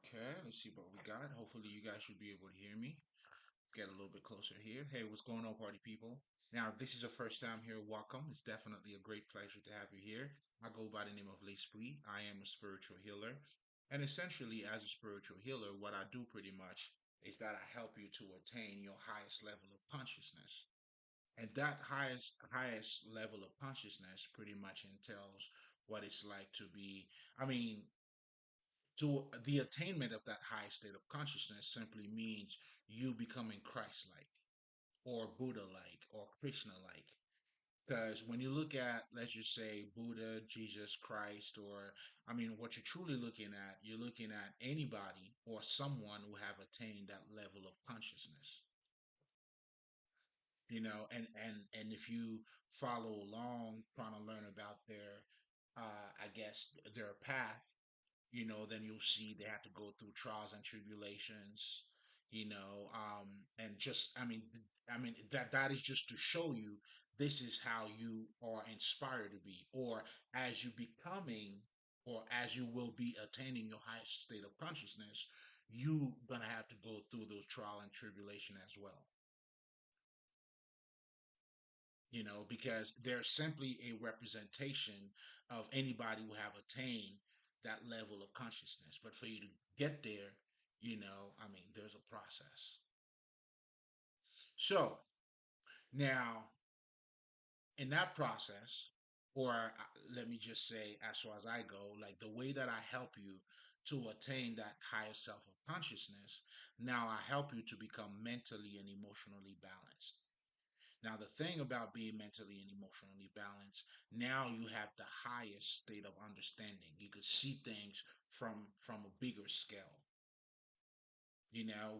Okay, let's see what we got. Hopefully, you guys should be able to hear me. Let's get a little bit closer here. Hey, what's going on, party people? Now, if this is your first time here, welcome. It's definitely a great pleasure to have you here. I go by the name of Lespri. I am a spiritual healer. And essentially, as a spiritual healer, what I do pretty much is that I help you to attain your highest level of consciousness. And that highest level of consciousness pretty much entails what it's like to be, I mean, to the attainment of that high state of consciousness simply means you becoming Christ-like or Buddha-like or Krishna-like. Because when you look at, let's just say, Buddha, Jesus Christ, or what you're truly looking at, you're looking at anybody or someone who have attained that level of consciousness. And if you follow along, trying to learn about their, I guess, their path, then you'll see they have to go through trials and tribulations, and just, that is just to show you this is how you are inspired to be, or as you becoming, or as you will be attaining your highest state of consciousness, you gonna have to go through those trial and tribulation as well, because they're simply a representation of anybody who have attained that level of consciousness. But for you to get there, there's a process. So now, in that process, or let me just say, as far as I go, like the way that I help you to attain that higher self of consciousness, now I help you to become mentally and emotionally balanced. Now, the thing about being mentally and emotionally balanced, now you have the highest state of understanding. You could see things from a bigger scale,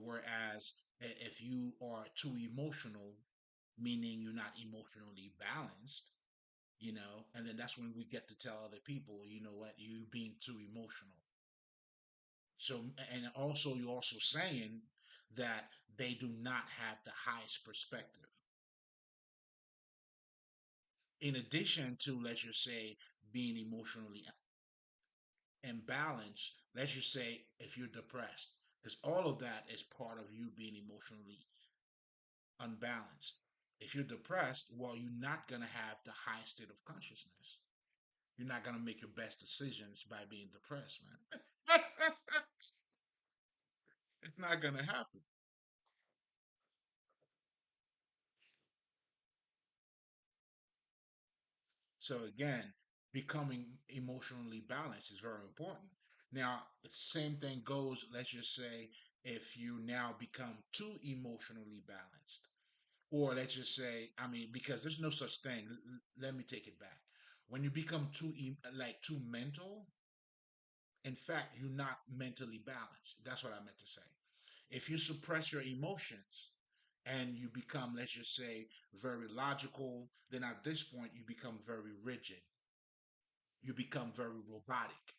whereas if you are too emotional, meaning you're not emotionally balanced, and then that's when we get to tell other people, you know what, you being too emotional. So, and also you're also saying that they do not have the highest perspective. In addition to, let's just say, being emotionally imbalanced, let's just say if you're depressed, because all of that is part of you being emotionally unbalanced. If you're depressed, well, you're not going to have the highest state of consciousness. You're not going to make your best decisions by being depressed, man. It's not going to happen. So again, becoming emotionally balanced is very important. Now, the same thing goes, let's just say, if you now become too emotionally balanced. Or let's just say, because there's no such thing. Let me take it back. When you become like too mental, in fact, you're not mentally balanced. That's what I meant to say. If you suppress your emotions and you become, let's just say, very logical, then at this point you become very rigid. You become very robotic.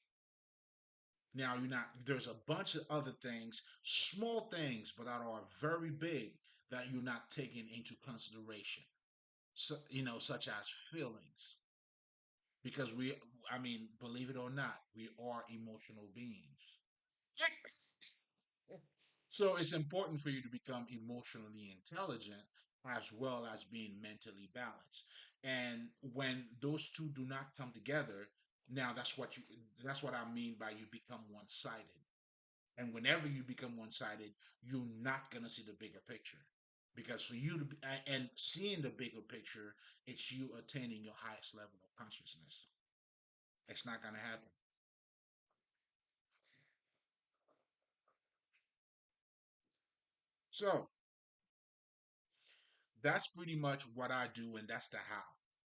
Now you're not, there's a bunch of other things, small things, but that are very big that you're not taking into consideration. So, such as feelings. Because believe it or not, we are emotional beings. So it's important for you to become emotionally intelligent as well as being mentally balanced. And when those two do not come together, now that's what I mean by you become one-sided. And whenever you become one-sided, you're not going to see the bigger picture. Because for you to be, and seeing the bigger picture, it's you attaining your highest level of consciousness. It's not going to happen. So that's pretty much what I do, and that's the how.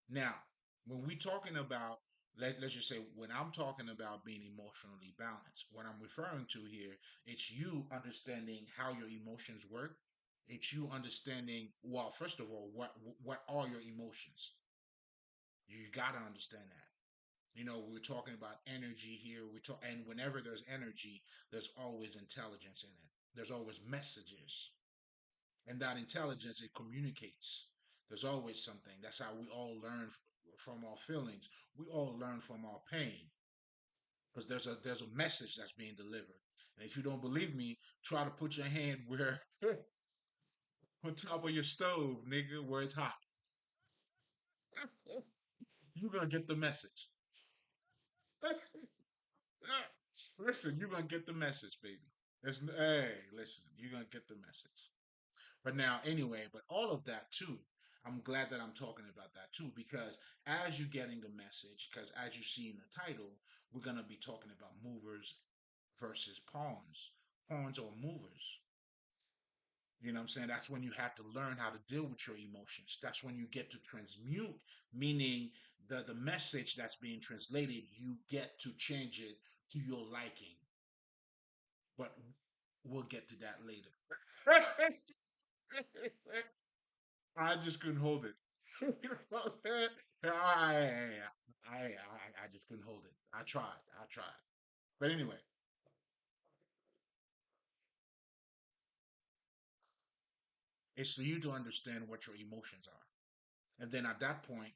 Now, when we talking about, let's just say, when I'm talking about being emotionally balanced, what I'm referring to here, it's you understanding how your emotions work. It's you understanding, well, first of all, what are your emotions? You got to understand that. We're talking about energy here. And whenever there's energy, there's always intelligence in it. There's always messages, and that intelligence, it communicates. There's always something. That's how we all learn from our feelings. We all learn from our pain because there's a message that's being delivered. And if you don't believe me, try to put your hand where on top of your stove, nigga, where it's hot. You're gonna get the message. Listen, you're gonna get the message, baby. Hey, listen, you're gonna get the message. But now, anyway, but all of that too, I'm glad that I'm talking about that too, because as you're getting the message, because as you see in the title, we're gonna be talking about movers versus pawns. Pawns or movers. You know what I'm saying? That's when you have to learn how to deal with your emotions. That's when you get to transmute, meaning the message that's being translated, you get to change it to your liking. But we'll get to that later. I just couldn't hold it. You know what I'm saying? I just couldn't hold it. I tried. I tried. But anyway, it's for you to understand what your emotions are. And then at that point,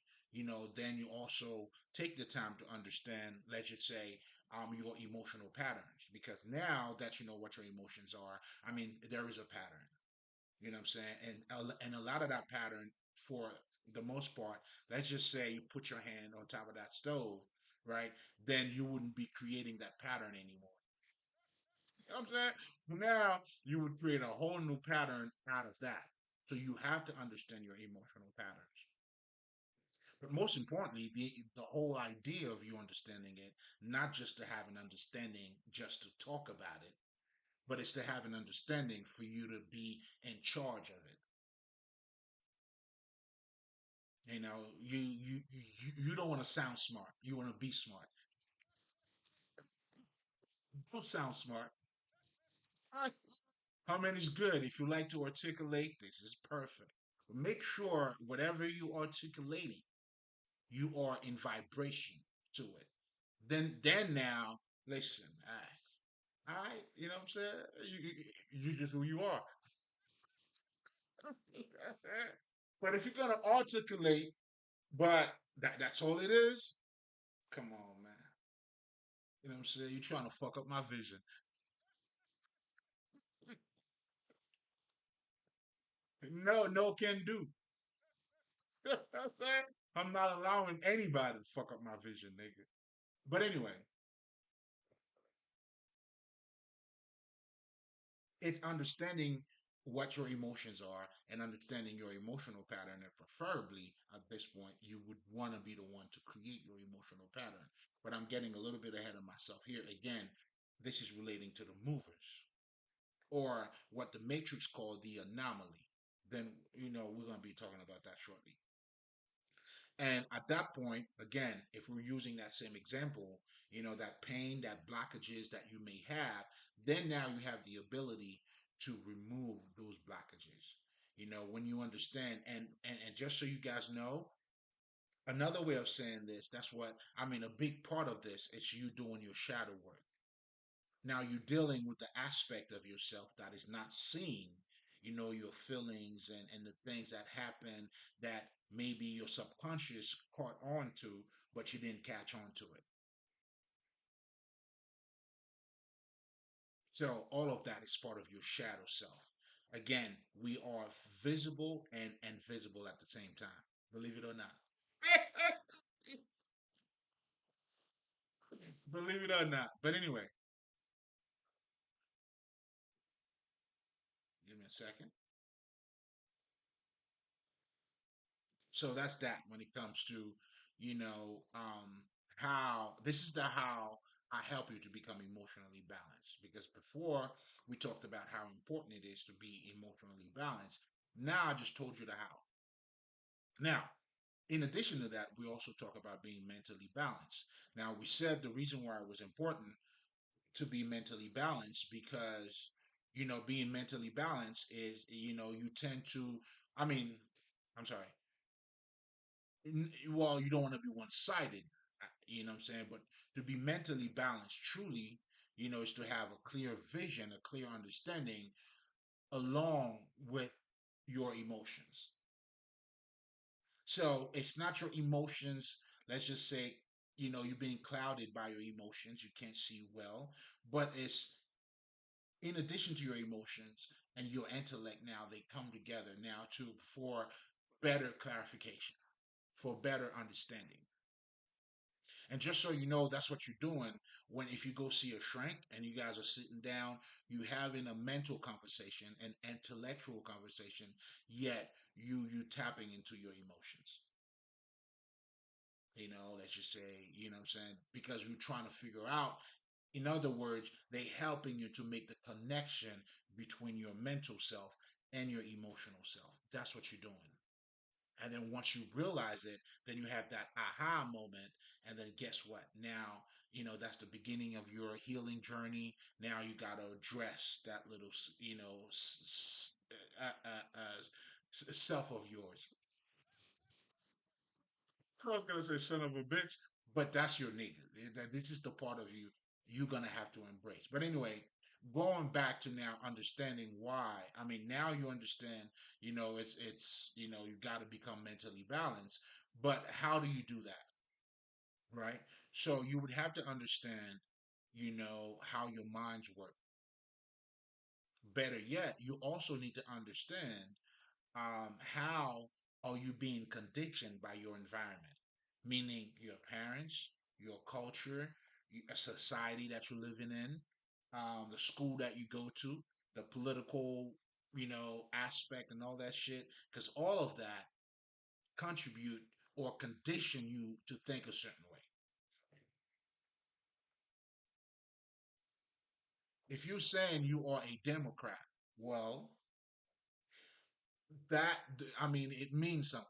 then you also take the time to understand, let's just say, your emotional patterns. Because now that you know what your emotions are, I mean, there is a pattern. You know what I'm saying? And a lot of that pattern, for the most part, let's just say you put your hand on top of that stove, right? Then you wouldn't be creating that pattern anymore. You know what I'm saying? Now you would create a whole new pattern out of that. So you have to understand your emotional patterns. But most importantly, the whole idea of you understanding it, not just to have an understanding, just to talk about it, but it's to have an understanding for you to be in charge of it. You don't want to sound smart. You want to be smart. Don't sound smart. Right. How many's good? If you like to articulate, this is perfect. But make sure whatever you articulating, you are in vibration to it. Then now, listen, all right, you know what I'm saying? You just who you are. But if you're gonna articulate, but that's all it is, come on, man. You know what I'm saying? You're trying to fuck up my vision. No, no can do. You know what I'm saying? I'm not allowing anybody to fuck up my vision, nigga. But anyway, it's understanding what your emotions are and understanding your emotional pattern. And preferably at this point, you would want to be the one to create your emotional pattern. But I'm getting a little bit ahead of myself here. Again, this is relating to the movers or what the Matrix called the anomaly. Then, we're going to be talking about that shortly. And at that point, again, if we're using that same example, that pain, that blockages that you may have, then now you have the ability to remove those blockages. When you understand, and just so you guys know, another way of saying this, that's what I mean, a big part of this is you doing your shadow work. Now you're dealing with the aspect of yourself that is not seen, your feelings and the things that happen that maybe your subconscious caught on to, but you didn't catch on to it. So all of that is part of your shadow self. Again, we are visible and invisible at the same time. Believe it or not. Believe it or not. But anyway, give me a second. So that's that when it comes to, how this is the how I help you to become emotionally balanced. Because before we talked about how important it is to be emotionally balanced. Now I just told you the how. Now, in addition to that, we also talk about being mentally balanced. Now, we said the reason why it was important to be mentally balanced because, being mentally balanced is, you tend to, I mean, I'm sorry, well, you don't want to be one sided, you know what I'm saying? But to be mentally balanced truly, is to have a clear vision, a clear understanding along with your emotions. So it's not your emotions, let's just say, you're being clouded by your emotions, you can't see well, but it's in addition to your emotions and your intellect, now they come together now to for better clarification, for better understanding. And just so you know, that's what you're doing when if you go see a shrink and you guys are sitting down, you having a mental conversation, an intellectual conversation, yet you tapping into your emotions. Let's just say, what I'm saying, because you're trying to figure out. In other words, they helping you to make the connection between your mental self and your emotional self. That's what you're doing. And then once you realize it, then you have that aha moment. And then guess what? Now, that's the beginning of your healing journey. Now you got to address that little, self of yours. I was going to say son of a bitch, but that's your nigga. This is the part of you you're going to have to embrace. But anyway, going back to now understanding why. I mean, now you understand, you got to become mentally balanced. But how do you do that? Right? So you would have to understand, how your minds work. Better yet, you also need to understand how are you being conditioned by your environment, meaning your parents, your culture, a society that you're living in, the school that you go to, the political, aspect and all that shit, because all of that contribute or condition you to think a certain way. If you're saying you are a Democrat, well, that I mean, it means something.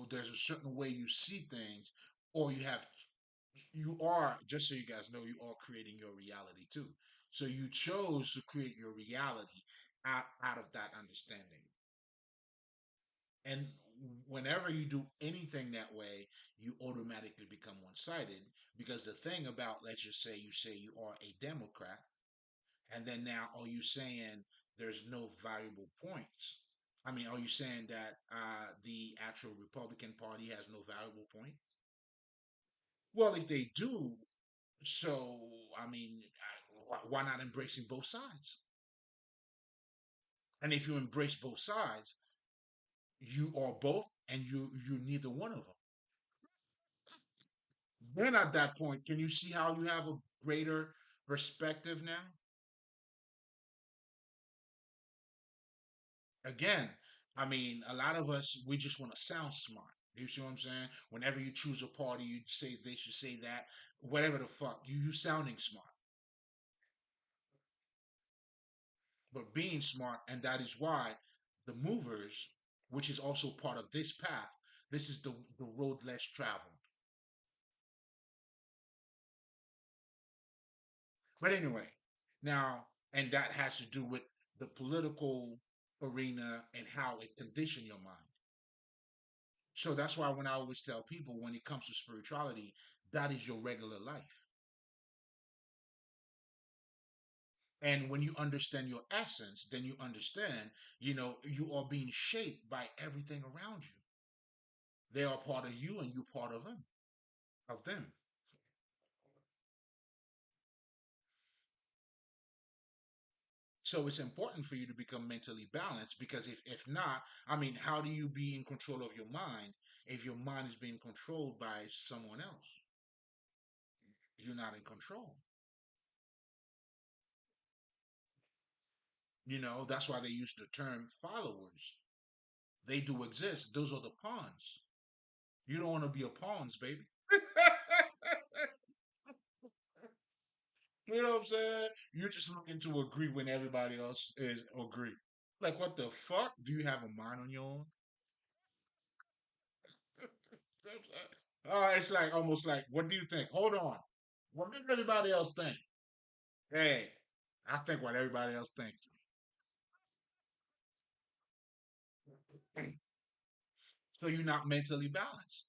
There's a certain way you see things, or you are, just so you guys know, you are creating your reality too. So you chose to create your reality out of that understanding. And whenever you do anything that way, you automatically become one sided. Because the thing about, let's just say you say you are a Democrat, and then now are you saying there's no valuable points? I mean, are you saying that the actual Republican Party has no valuable point? Well, if they do, so I mean, why not embracing both sides? And if you embrace both sides, you are both, and you're neither one of them. Then at that point, can you see how you have a greater perspective now? Again, I mean, a lot of us we just want to sound smart. You see what I'm saying? Whenever you choose a party, you say this, you say that, whatever the fuck. You sounding smart, but being smart, and that is why the movers, which is also part of this path, this is the road less traveled. But anyway, now, and that has to do with the political arena and how it condition your mind. So that's why when I always tell people when it comes to spirituality, that is your regular life. And when you understand your essence, then you understand, you are being shaped by everything around you. They are part of you and you part of them. So it's important for you to become mentally balanced because if not, I mean, how do you be in control of your mind if your mind is being controlled by someone else? You're not in control. That's why they use the term followers. They do exist. Those are the pawns. You don't want to be a pawns, baby. You know what I'm saying? You're just looking to agree when everybody else is agree. Like what the fuck? Do you have a mind on your own? It's like almost like, what do you think? Hold on. What does everybody else think? Hey, I think what everybody else thinks. So you're not mentally balanced.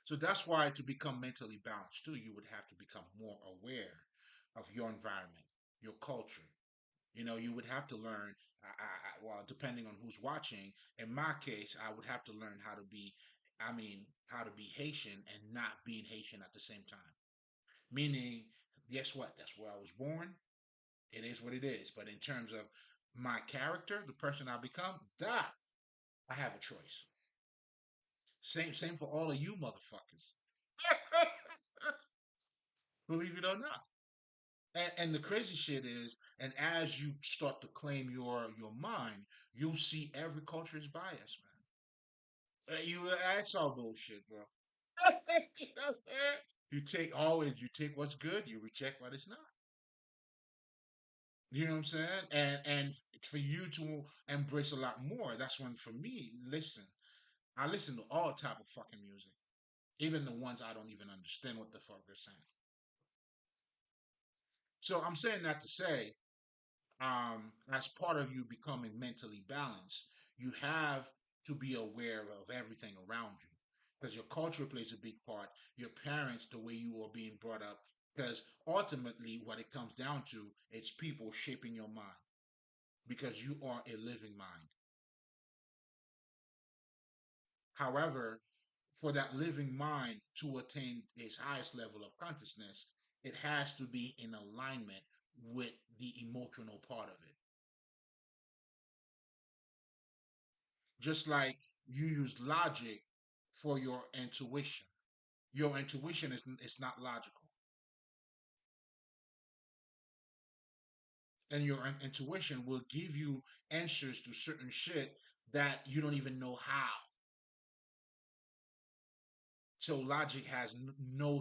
So that's why to become mentally balanced too, you would have to become more aware of your environment, your culture. You would have to learn. Well, depending on who's watching, in my case, I would have to learn how to be. I mean, how to be Haitian and not being Haitian at the same time. Meaning, Guess what? That's where I was born. It is what it is. But in terms of my character, the person I become, that I have a choice. Same for all of you motherfuckers. Believe it or not. And the crazy shit is, and as you start to claim your mind, you'll see every culture is biased, man. That's all bullshit, bro. You know what I'm saying? You take what's good, you reject what is not. You know what I'm saying? And for you to embrace a lot more, that's when for me, listen, I listen to all type of fucking music, even the ones I don't even understand what the fuck they're saying. So I'm saying that to say, as part of you becoming mentally balanced, you have to be aware of everything around you because your culture plays a big part. Your parents, the way you are being brought up, because ultimately, what it comes down to, it's people shaping your mind because you are a living mind. However, for that living mind to attain its highest level of consciousness, it has to be in alignment with the emotional part of it. Just like you use logic for your intuition. Your intuition is not logical. And your intuition will give you answers to certain shit that you don't even know how. So logic has no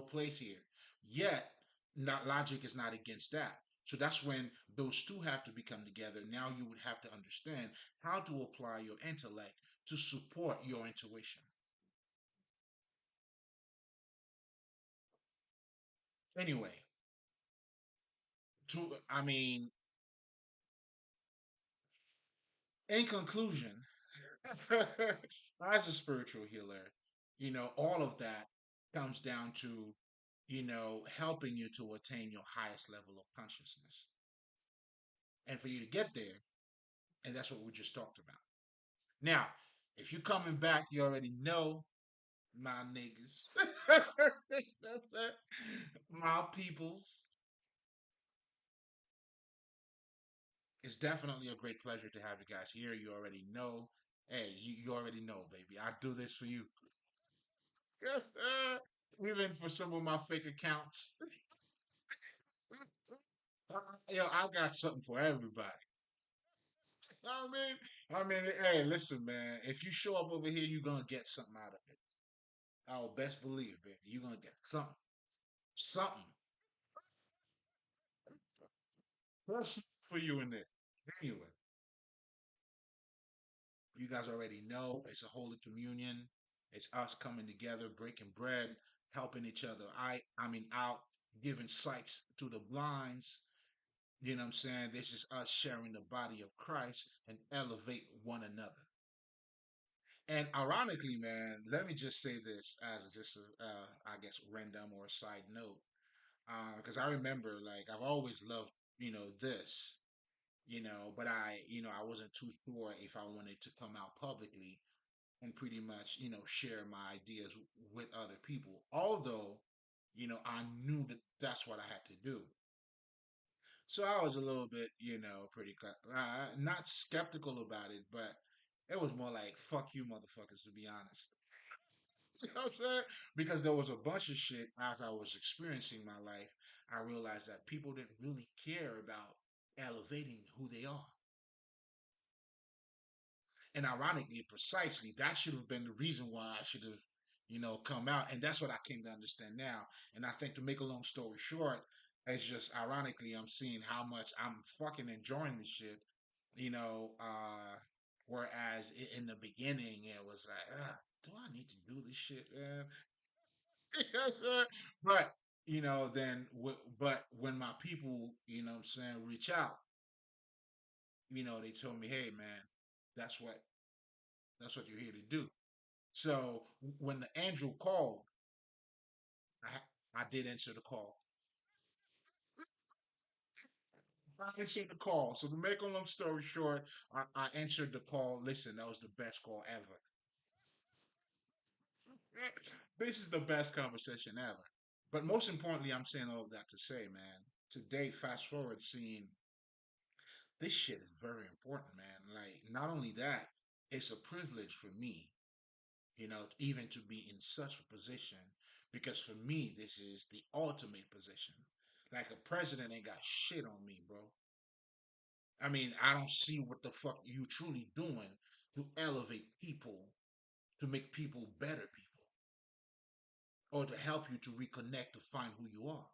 place here. Yet, not logic is not against that. So that's when those two have to become together. Now you would have to understand how to apply your intellect to support your intuition. Anyway, to I mean, in conclusion, as a spiritual healer, all of that comes down to, helping you to attain your highest level of consciousness. And for you to get there, and that's what we just talked about. Now, if you're coming back, you already know my niggas. That's it. My peoples. It's definitely a great pleasure to have you guys here. You already know. Hey, you already know, baby. I do this for you. Even for some of my fake accounts. Yo, I got something for everybody. Hey, listen, man. If you show up over here, you're gonna get something out of it. I'll best believe, baby. You're gonna get something. Something. That's for you in there. Anyway, you guys already know it's a holy communion. It's us coming together, breaking bread, helping each other. Out, giving sights to the blinds. You know what I'm saying? This is us sharing the body of Christ and elevate one another. And ironically, man, let me just say this as just a, I guess, random or a side note, because I remember, like, I've always loved, this, but I wasn't too sure if I wanted to come out publicly and pretty much, share my ideas with other people. Although, I knew that that's what I had to do. So I was a little bit, pretty not skeptical about it, but it was more like "fuck you, motherfuckers," to be honest. You know what I'm saying? Because there was a bunch of shit as I was experiencing my life. I realized that people didn't really care about elevating who they are. And ironically, precisely, that should have been the reason why I should have, come out. And that's what I came to understand now. And I think to make a long story short, it's just ironically, I'm seeing how much I'm fucking enjoying this shit, you know. Whereas in the beginning, it was like, do I need to do this shit, man? But but when my people, what I'm saying, reach out, they told me, hey, man, that's what that's what you're here to do. So when the angel called, I did answer the call. I answered the call. So to make a long story short, I answered the call. Listen, that was the best call ever. This is the best conversation ever. But most importantly, I'm saying all of that to say, man, today, fast forward, seeing this shit is very important, man. Like, not only that, it's a privilege for me, even to be in such a position, because for me, this is the ultimate position. Like, a president ain't got shit on me, bro. I mean, I don't see what the fuck you truly doing to elevate people, to make people better people, or to help you to reconnect to find who you are.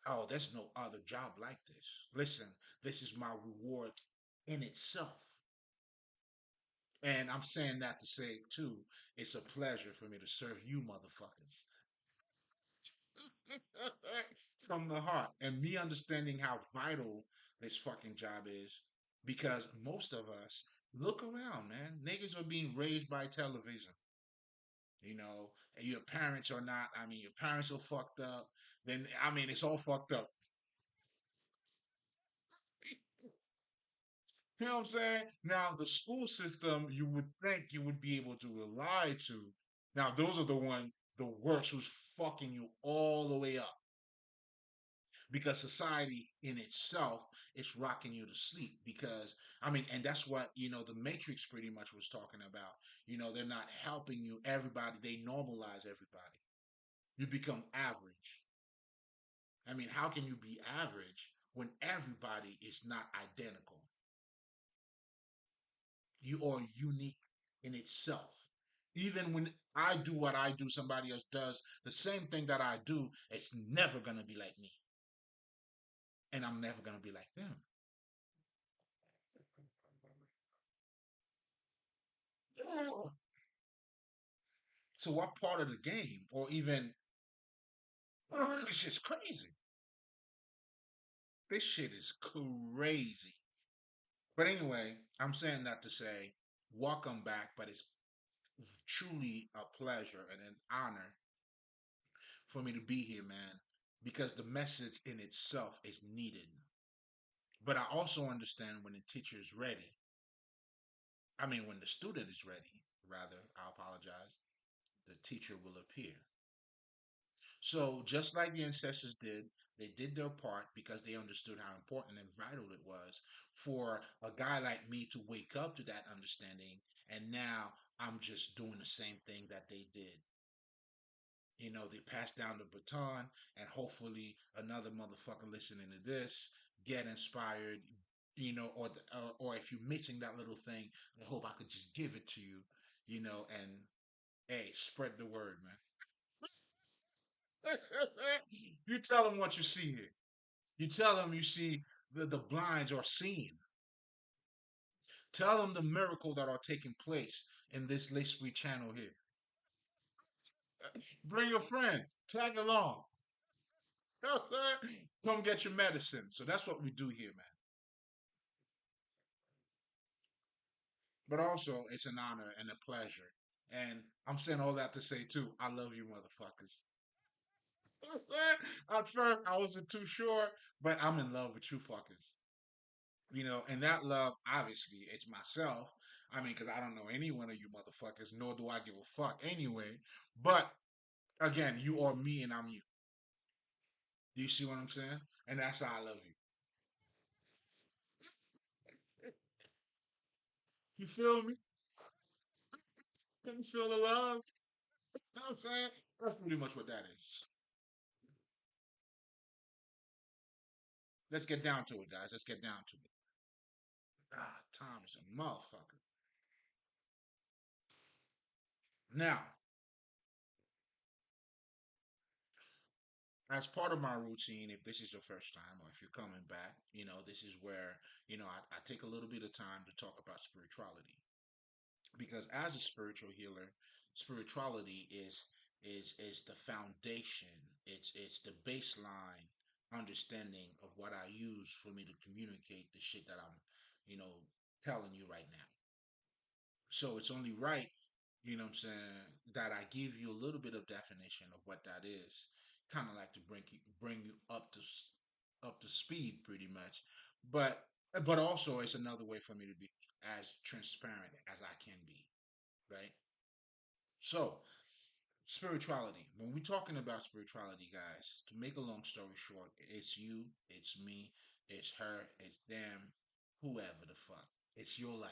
Oh, there's no other job like this. Listen, this is my reward in itself. And I'm saying that to say, too, it's a pleasure for me to serve you motherfuckers. From the heart. And me understanding how vital this fucking job is, because most of us, look around, man. Niggas are being raised by television. And your parents are not, I mean, your parents are fucked up. Then, I mean, it's all fucked up. You know what I'm saying? Now, the school system, you would think you would be able to rely to. Now, those are the worst, who's fucking you all the way up, because society in itself is rocking you to sleep. Because, I mean, and that's what, the Matrix pretty much was talking about. They're not helping you. Everybody, they normalize everybody. You become average. I mean, how can you be average when everybody is not identical? You are unique in itself. Even when I do what I do, somebody else does the same thing that I do, it's never going to be like me. And I'm never going to be like them. So, what part of the game, or even, this shit's crazy. This shit is crazy. But anyway, I'm saying that to say, welcome back, but it's truly a pleasure and an honor for me to be here, man, because the message in itself is needed. But I also understand when the teacher is ready. I mean, when the student is ready, rather, I apologize, the teacher will appear. So, just like the ancestors did, they did their part because they understood how important and vital it was for a guy like me to wake up to that understanding. And now I'm just doing the same thing that they did. They pass down the baton, and hopefully another motherfucker listening to this get inspired. Or if you're missing that little thing, I hope I could just give it to you. And hey, spread the word, man. You tell them what you see here. You tell them you see the blinds are seen. Tell them the miracle that are taking place in this Lespri channel here. Bring a friend, tag along. Come get your medicine. So that's what we do here, man. But also, it's an honor and a pleasure. And I'm saying all that to say, too, I love you, motherfuckers. At first, I wasn't too sure, but I'm in love with you fuckers. And that love, obviously, it's myself. I mean, because I don't know any one of you motherfuckers, nor do I give a fuck anyway. But again, you are me and I'm you. Do you see what I'm saying? And that's how I love you. You feel me? Can you feel the love? You know what I'm saying? That's pretty much what that is. Let's get down to it, guys. Let's get down to it. Ah, Tom is a motherfucker. Now, as part of my routine, if this is your first time or if you're coming back, this is where, I take a little bit of time to talk about spirituality. Because as a spiritual healer, spirituality is the foundation. It's the baseline understanding of what I use for me to communicate the shit that I'm, you know, telling you right now. So it's only right, what I'm saying, that I give you a little bit of definition of what that is, kind of like to bring you up to speed, pretty much. But but also it's another way for me to be as transparent as I can be, right? So Spirituality. When we're talking about spirituality, guys, to make a long story short, it's you, it's me, it's her, it's them, whoever the fuck. It's your life.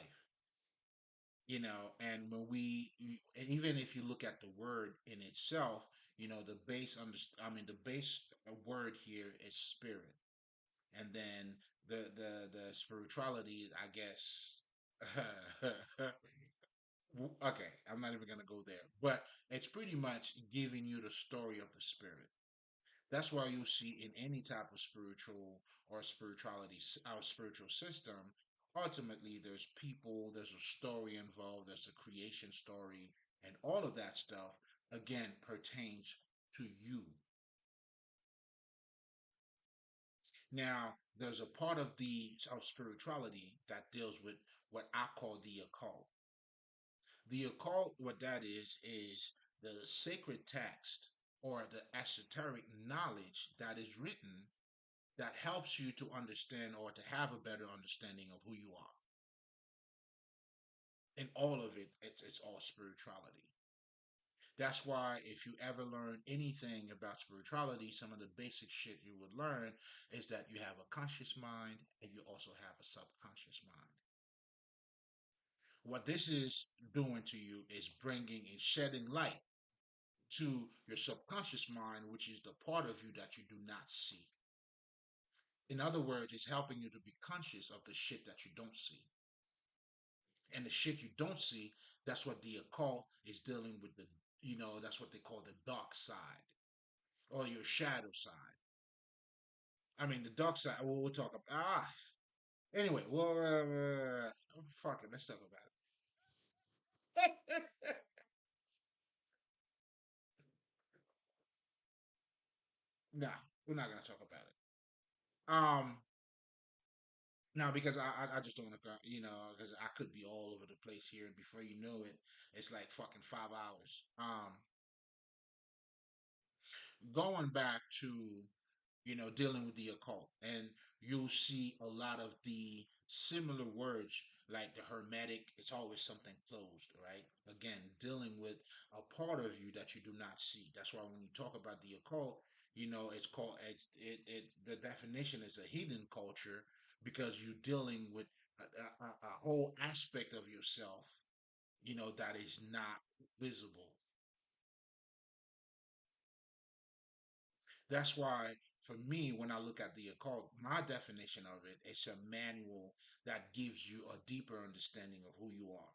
And when and even if you look at the word in itself, the the base word here is spirit. And then the spirituality, I guess. Okay, I'm not even gonna go there, but it's pretty much giving you the story of the spirit. That's why you'll see in any type of spiritual or our spiritual system, ultimately there's people, there's a story involved, there's a creation story, and all of that stuff again pertains to you. Now, there's a part of spirituality that deals with what I call the occult. The occult, what that is the sacred text or the esoteric knowledge that is written that helps you to understand or to have a better understanding of who you are. And all of it, it's all spirituality. That's why if you ever learn anything about spirituality, some of the basic shit you would learn is that you have a conscious mind and you also have a subconscious mind. What this is doing to you is bringing and shedding light to your subconscious mind, which is the part of you that you do not see. In other words, it's helping you to be conscious of the shit that you don't see. And the shit you don't see, that's what the occult is dealing with. That's what they call the dark side or your shadow side. I mean, the dark side, we'll talk about. Anyway, well, fuck it, let's talk about it. Nah, we're not going to talk about it. Now, because I just don't want to, because I could be all over the place here, and before you know it, it's like fucking 5 hours. Going back to dealing with the occult, and you'll see a lot of the similar words like the hermetic. It's always something closed, right? Again, dealing with a part of you that you do not see. That's why when you talk about the occult, it's called it's the definition is a hidden culture because you're dealing with a whole aspect of yourself, that is not visible. That's why, for me, when I look at the occult, my definition of it is a manual that gives you a deeper understanding of who you are.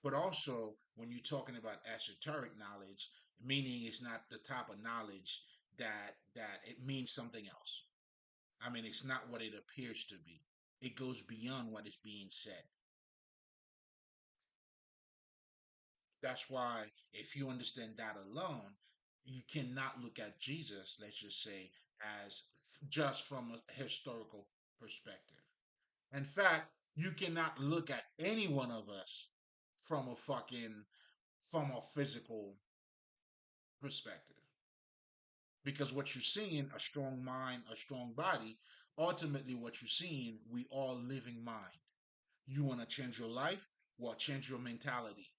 But also, when you're talking about esoteric knowledge, meaning it's not the type of knowledge that it means something else. I mean, it's not what it appears to be. It goes beyond what is being said. That's why, if you understand that alone, you cannot look at Jesus, let's just say, as just from a historical perspective. In fact, you cannot look at any one of us from a physical perspective. Because what you're seeing, a strong mind, a strong body, ultimately what you're seeing, we all living mind. You want to change your life? Well, change your mentality.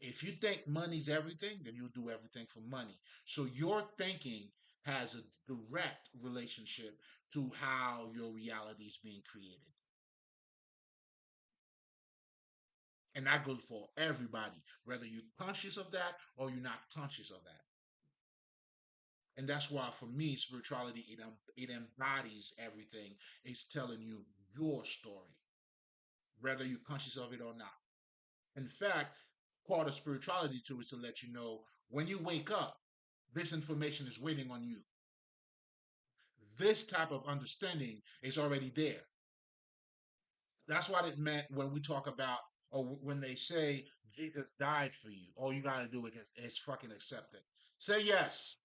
If you think money's everything, then you'll do everything for money. So your thinking has a direct relationship to how your reality is being created. And that goes for everybody, whether you're conscious of that or you're not conscious of that. And that's why, for me, spirituality it embodies everything. It's telling you your story, whether you're conscious of it or not. In fact, part of spirituality too is to let you know when you wake up, this information is waiting on you. This type of understanding is already there. That's what it meant when we talk about, or when they say Jesus died for you. All you got to do is fucking accept it. Say yes.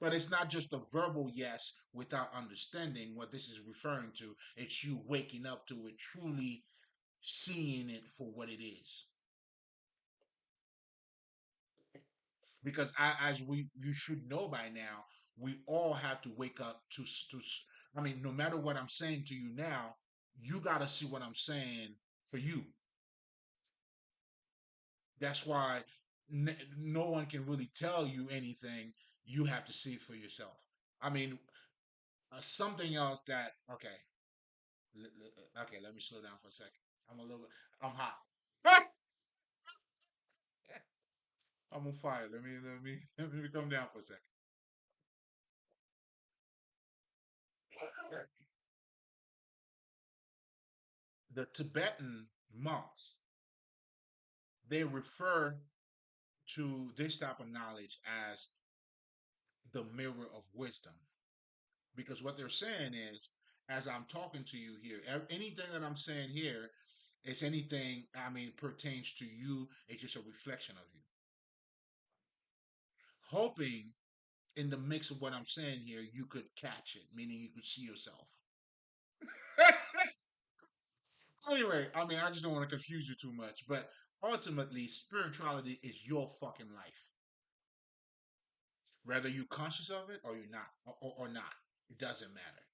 But it's not just a verbal yes without understanding what this is referring to. It's you waking up to it, truly seeing it for what it is. Because as you should know by now, we all have to wake up to. I mean, no matter what I'm saying to you now, you got to see what I'm saying for you. That's why no one can really tell you anything. You have to see it for yourself. I mean, something else that okay, okay. Let me slow down for a second. I'm a little bit. I'm hot. I'm on fire. Let me come down for a second. The Tibetan monks, they refer to this type of knowledge as the mirror of wisdom. Because what they're saying is, as I'm talking to you here, anything that I'm saying here, it's anything, I mean, pertains to you. It's just a reflection of you. Hoping in the mix of what I'm saying here, you could catch it, meaning you could see yourself. Anyway, I mean, I just don't want to confuse you too much, but ultimately, spirituality is your fucking life. Whether you're conscious of it or you're not, or not, it doesn't matter.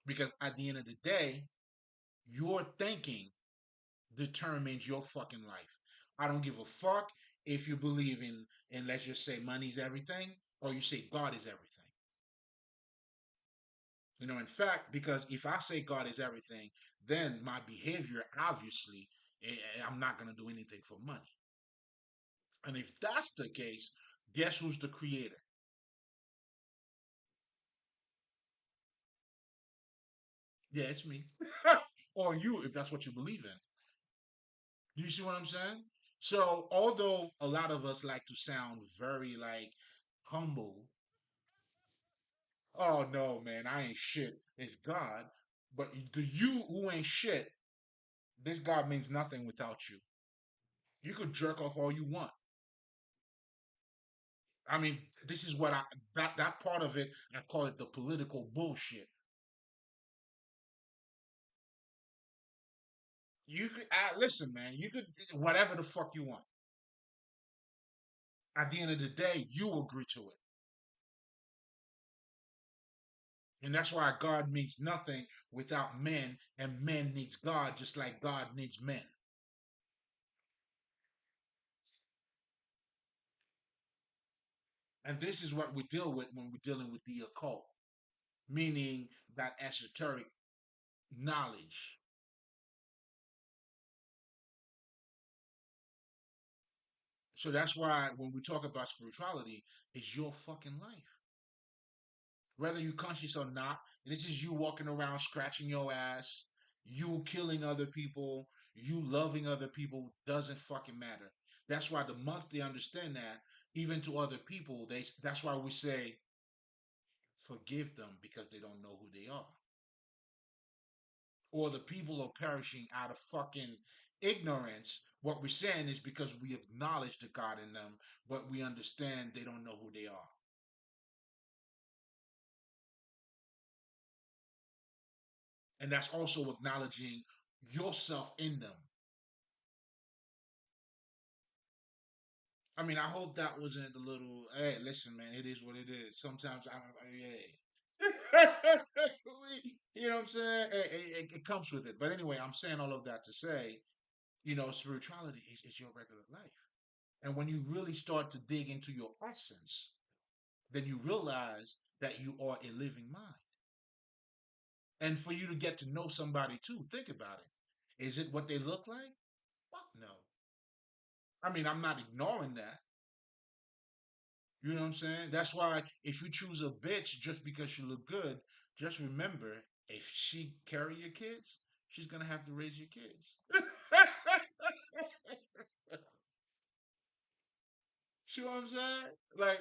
Because at the end of the day, your thinking determines your fucking life. I don't give a fuck if you believe in let's just say money's everything, or you say God is everything. In fact, because if I say God is everything, then my behavior obviously I'm not gonna do anything for money. And if that's the case, guess who's the creator? Yeah, it's me. Or you, if that's what you believe in. Do you see what I'm saying? So, although a lot of us like to sound very like humble, oh no, man, I ain't shit. It's God. But the you who ain't shit, this God means nothing without you. You could jerk off all you want. I mean, this is what I that part of it, I call it the political bullshit. You could listen, man. You could whatever the fuck you want. At the end of the day, you agree to it. And that's why God means nothing without men, and men needs God just like God needs men. And this is what we deal with when we're dealing with the occult, meaning that esoteric knowledge. So that's why when we talk about spirituality, it's your fucking life. Whether you're conscious or not, this is you walking around scratching your ass, you killing other people, you loving other people, doesn't fucking matter. That's why the monks they understand that, even to other people, that's why we say forgive them because they don't know who they are. Or the people are perishing out of fucking ignorance. What we're saying is because we acknowledge the God in them, but we understand they don't know who they are. And that's also acknowledging yourself in them. I mean, I hope that wasn't a little. Hey, listen, man, it is what it is. Sometimes yeah. You know what I'm saying? It comes with it. But anyway, I'm saying all of that to say, spirituality is your regular life. And when you really start to dig into your essence, then you realize that you are a living mind. And for you to get to know somebody too, think about it. Is it what they look like? Fuck no. I mean, I'm not ignoring that. You know what I'm saying? That's why if you choose a bitch just because she look good, just remember if she carry your kids, she's gonna have to raise your kids. See what I'm saying? Like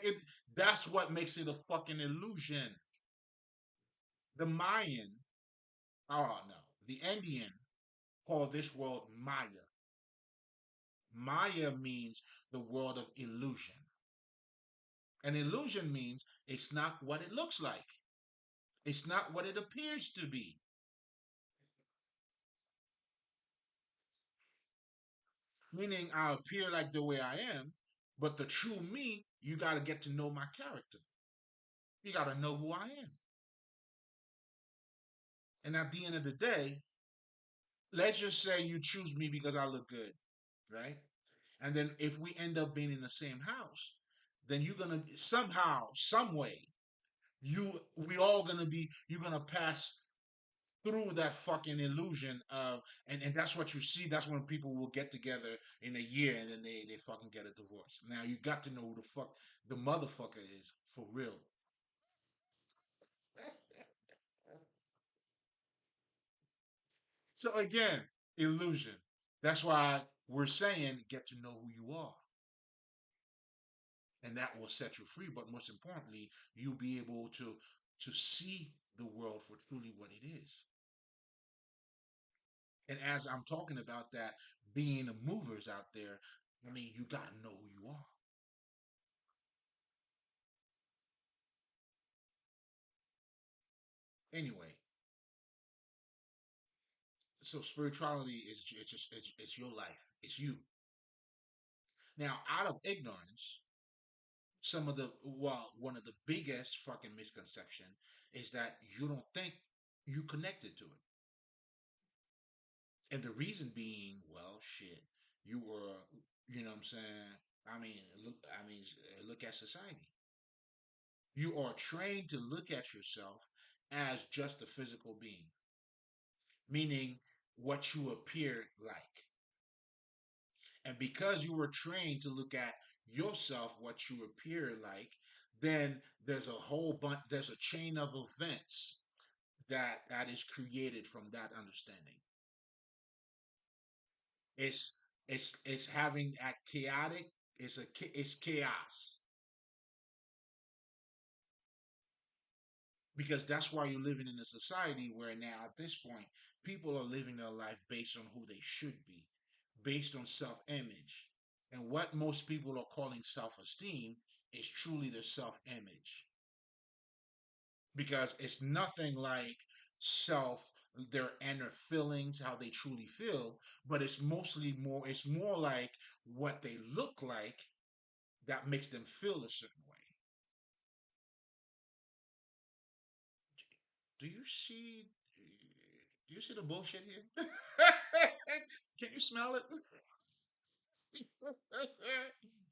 it. That's what makes it a fucking illusion. The Mayan, oh no, the Indian called this world Maya. Maya means the world of illusion. An illusion means it's not what it looks like. It's not what it appears to be. Meaning I appear like the way I am, but the true me, you got to get to know my character. You got to know who I am. And at the end of the day, let's just say you choose me because I look good, right? And then if we end up being in the same house, then you're gonna somehow, some way, we all gonna be you're gonna pass through that fucking illusion of and that's what you see. That's when people will get together in a year and then they fucking get a divorce. Now you got to know who the fuck the motherfucker is for real. So again, illusion. That's why we're saying get to know who you are. And that will set you free. But most importantly, you'll be able to see the world for truly what it is. And as I'm talking about that, being the movers out there, I mean, you got to know who you are. Anyway, so spirituality is it's just it's your life. It's you. Now, out of ignorance, some of the well, one of the biggest fucking misconception is that you don't think you connected to it. And the reason being, well, shit, you were, you know what I'm saying? Look at society. You are trained to look at yourself as just a physical being, meaning what you appear like. And because you were trained to look at yourself, what you appear like, then there's a whole bunch, there's a chain of events that is created from that understanding. It's it's having a chaotic. It's chaos because that's why you're living in a society where now at this point people are living their life based on who they should be, based on self-image, and what most people are calling self-esteem is truly their self-image because it's nothing like self their inner feelings how they truly feel, but it's more like what they look like that makes them feel a certain way. Do you see? Do you see the bullshit here? Can you smell it?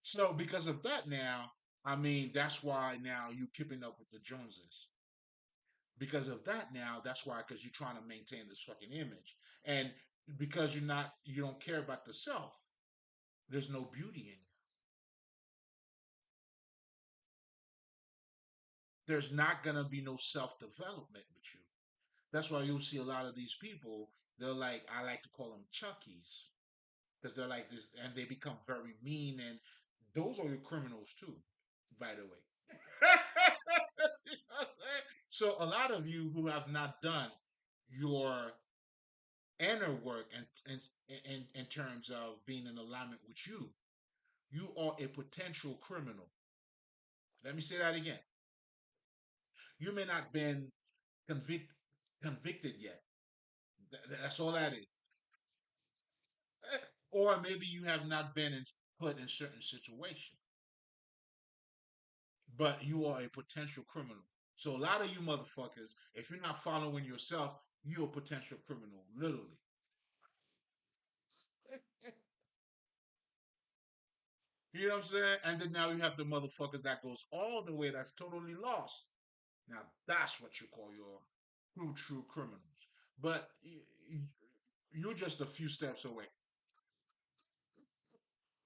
So because of that, now I mean that's why now you keeping up with the Joneses. Because of that, now that's why because you're trying to maintain this fucking image, and because you don't care about the self. There's no beauty in you. There's not gonna be no self development with you. That's why you'll see a lot of these people. They're like I like to call them Chuckies because they're like this, and they become very mean. And those are your criminals too, by the way. So a lot of you who have not done your inner work and in terms of being in alignment with you, you are a potential criminal. Let me say that again. You may not been convict, convicted yet. That's all that is. Or maybe you have not been put in certain situation, but you are a potential criminal. So a lot of you motherfuckers, if you're not following yourself, you're a potential criminal, literally. You know what I'm saying? And then now you have the motherfuckers that goes all the way, that's totally lost. Now that's what you call your true criminals. But you're just a few steps away.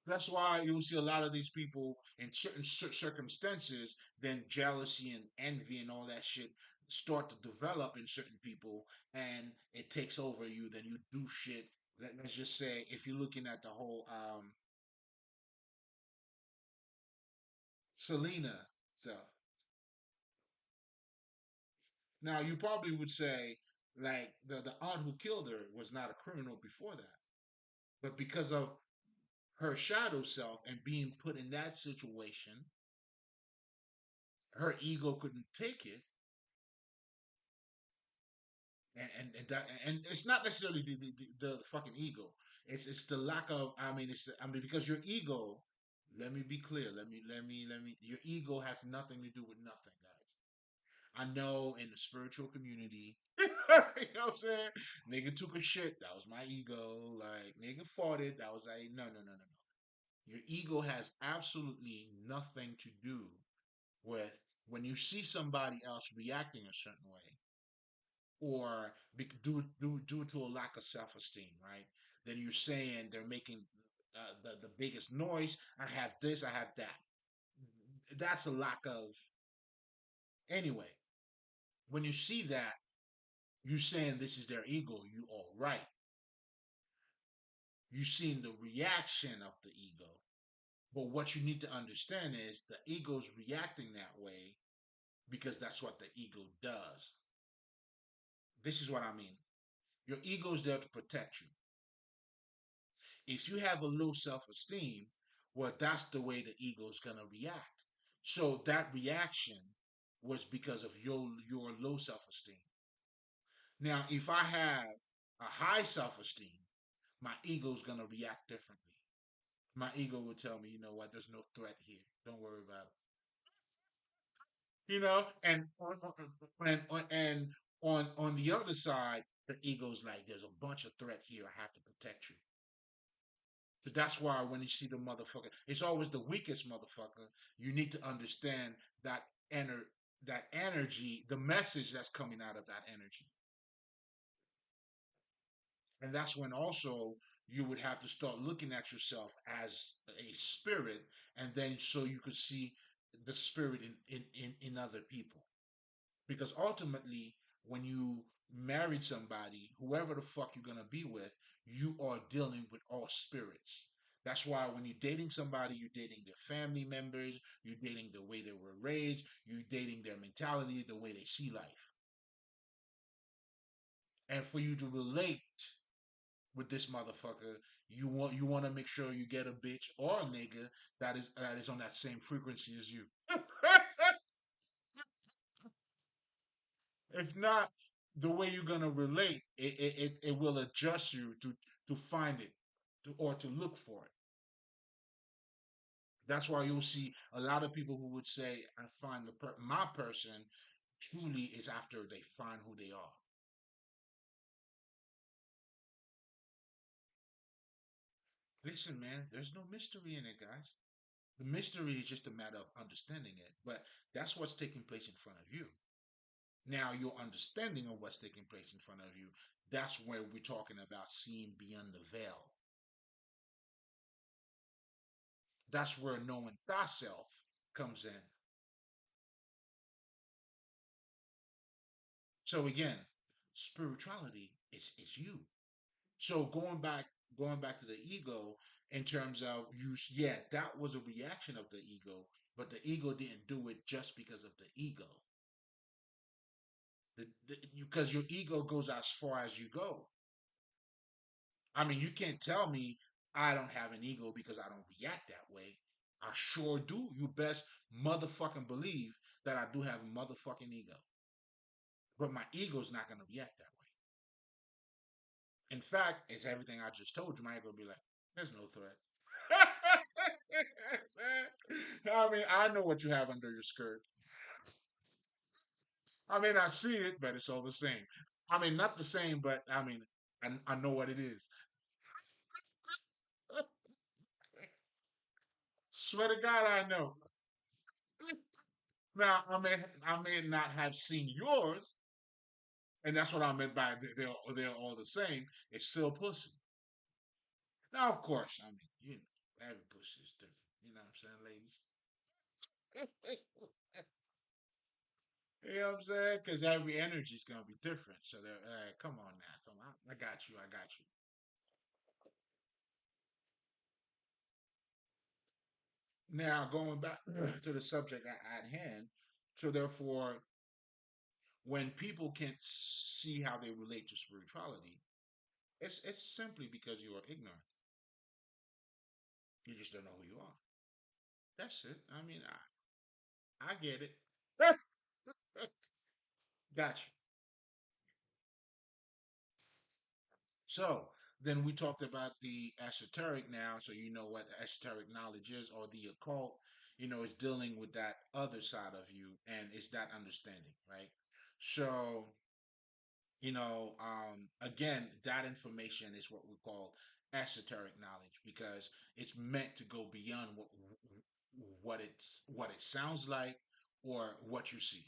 That's why you'll see a lot of these people in certain circumstances, then jealousy and envy and all that shit start to develop in certain people, and it takes over you. Then you do shit. Let's just say if you're looking at the whole Selena stuff. Now you probably would say like the aunt who killed her was not a criminal before that, but because of her shadow self and being put in that situation, her ego couldn't take it, and it's not necessarily the fucking ego. It's the lack of. I mean because your ego. Let me be clear. Let me. Your ego has nothing to do with nothing, guys. I know in the spiritual community, you know what I'm saying? Nigga took a shit. That was my ego. Like, nigga farted. That was like, no, no, no, no, no. Your ego has absolutely nothing to do with when you see somebody else reacting a certain way or due to a lack of self esteem, right? Then you're saying they're making the biggest noise. I have this, I have that. That's a lack of. Anyway, when you see that, you saying this is their ego, you all right. You seen the reaction of the ego. But what you need to understand is the ego's reacting that way because that's what the ego does. This is what I mean. Your ego is there to protect you. If you have a low self esteem, well, that's the way the ego is going to react. So that reaction was because of your low self esteem. Now, if I have a high self esteem, my ego is going to react differently. My ego will tell me, you know what, there's no threat here. Don't worry about it. And on the other side, the ego's like, there's a bunch of threat here. I have to protect you. So that's why when you see the motherfucker, it's always the weakest motherfucker. You need to understand that ener- that energy, the message that's coming out of that energy. And that's when also you would have to start looking at yourself as a spirit, and then so you could see the spirit in other people. Because ultimately, when you married somebody, whoever the fuck you're gonna be with, you are dealing with all spirits. That's why when you're dating somebody, you're dating their family members, you're dating the way they were raised, you're dating their mentality, the way they see life. And for you to relate with this motherfucker, you want to make sure you get a bitch or a nigga that is on that same frequency as you. If not, the way you're gonna relate, it will adjust you to find it, or to look for it. That's why you'll see a lot of people who would say, "I find my person." Truly, is after they find who they are. Listen, man, there's no mystery in it, guys. The mystery is just a matter of understanding it. But that's what's taking place in front of you. Now, your understanding of what's taking place in front of you, that's where we're talking about seeing beyond the veil. That's where knowing thyself comes in. So again, spirituality is you. So going back to the ego in terms of you, yeah, that was a reaction of the ego, but the ego didn't do it just because of the ego. Because your ego goes as far as you go. I mean, you can't tell me I don't have an ego because I don't react that way. I sure do. You best motherfucking believe that I do have a motherfucking ego. But my ego's not going to react that way. In fact, it's everything I just told you. My ego will be like, there's no threat. I mean, I know what you have under your skirt. I may not see it, but it's all the same. I mean, not the same, but I mean, I know what it is. Swear to God, I know. Now, I may not have seen yours, and that's what I meant by they're all the same. It's still pussy. Now, of course, I mean, every pussy is different. You know what I'm saying, ladies? You know what I'm saying? Because every energy is gonna be different. So they're, come on now, come on. I got you. I got you. Now, going back to the subject at hand. So therefore, when people can't see how they relate to spirituality, it's simply because you are ignorant. You just don't know who you are. That's it. I mean, I get it. Gotcha. So then we talked about the esoteric now, so you know what esoteric knowledge is, or the occult. it's dealing with that other side of you, and it's that understanding, right? So, again, that information is what we call esoteric knowledge because it's meant to go beyond what it sounds like or what you see.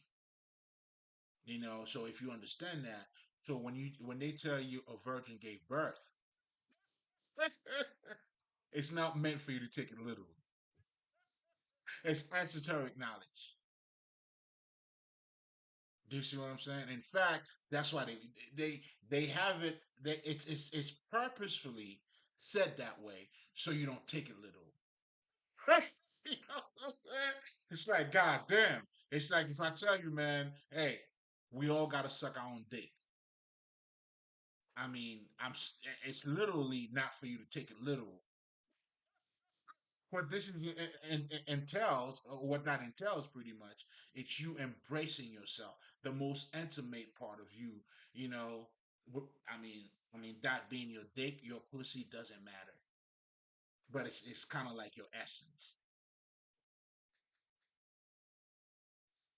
So if you understand that, so when they tell you a virgin gave birth, it's not meant for you to take it literal. It's esoteric knowledge. Do you see what I'm saying? In fact, that's why they they have it. It's purposefully said that way so you don't take it literal. You know what I'm saying? It's like God damn. It's like if I tell you, man, hey, we all gotta suck our own dick. I mean, it's literally not for you to take it literal. What this is entails, or what that entails, pretty much, it's you embracing yourself, the most intimate part of you. You know, I mean that being your dick, your pussy doesn't matter, but it's kind of like your essence.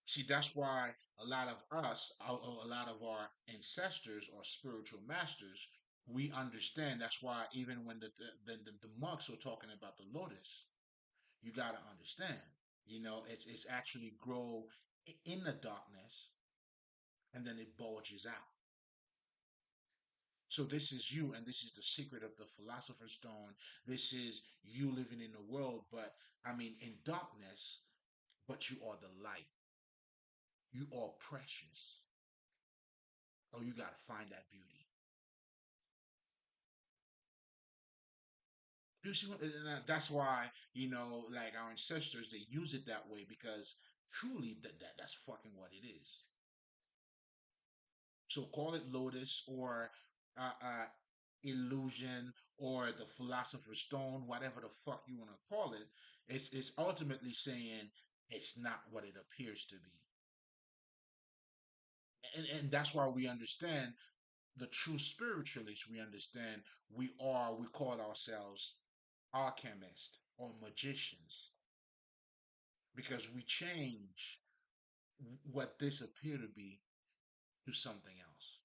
See, that's why a lot of us, or a lot of our ancestors or spiritual masters, we understand. That's why even when the monks were talking about the lotus, you got to understand. It's actually grow in the darkness and then it bulges out. So this is you, and this is the secret of the philosopher's stone. This is you living in the world, but I mean in darkness, but you are the light. You are precious. Oh, you got to find that beauty. You see what? That's why like our ancestors, they use it that way because truly that's fucking what it is. So call it lotus or illusion or the philosopher's stone, whatever the fuck you want to call it. It's ultimately saying it's not what it appears to be, and that's why we understand the true spiritualists. We understand we call ourselves alchemists or magicians because we change what this appear to be to something else.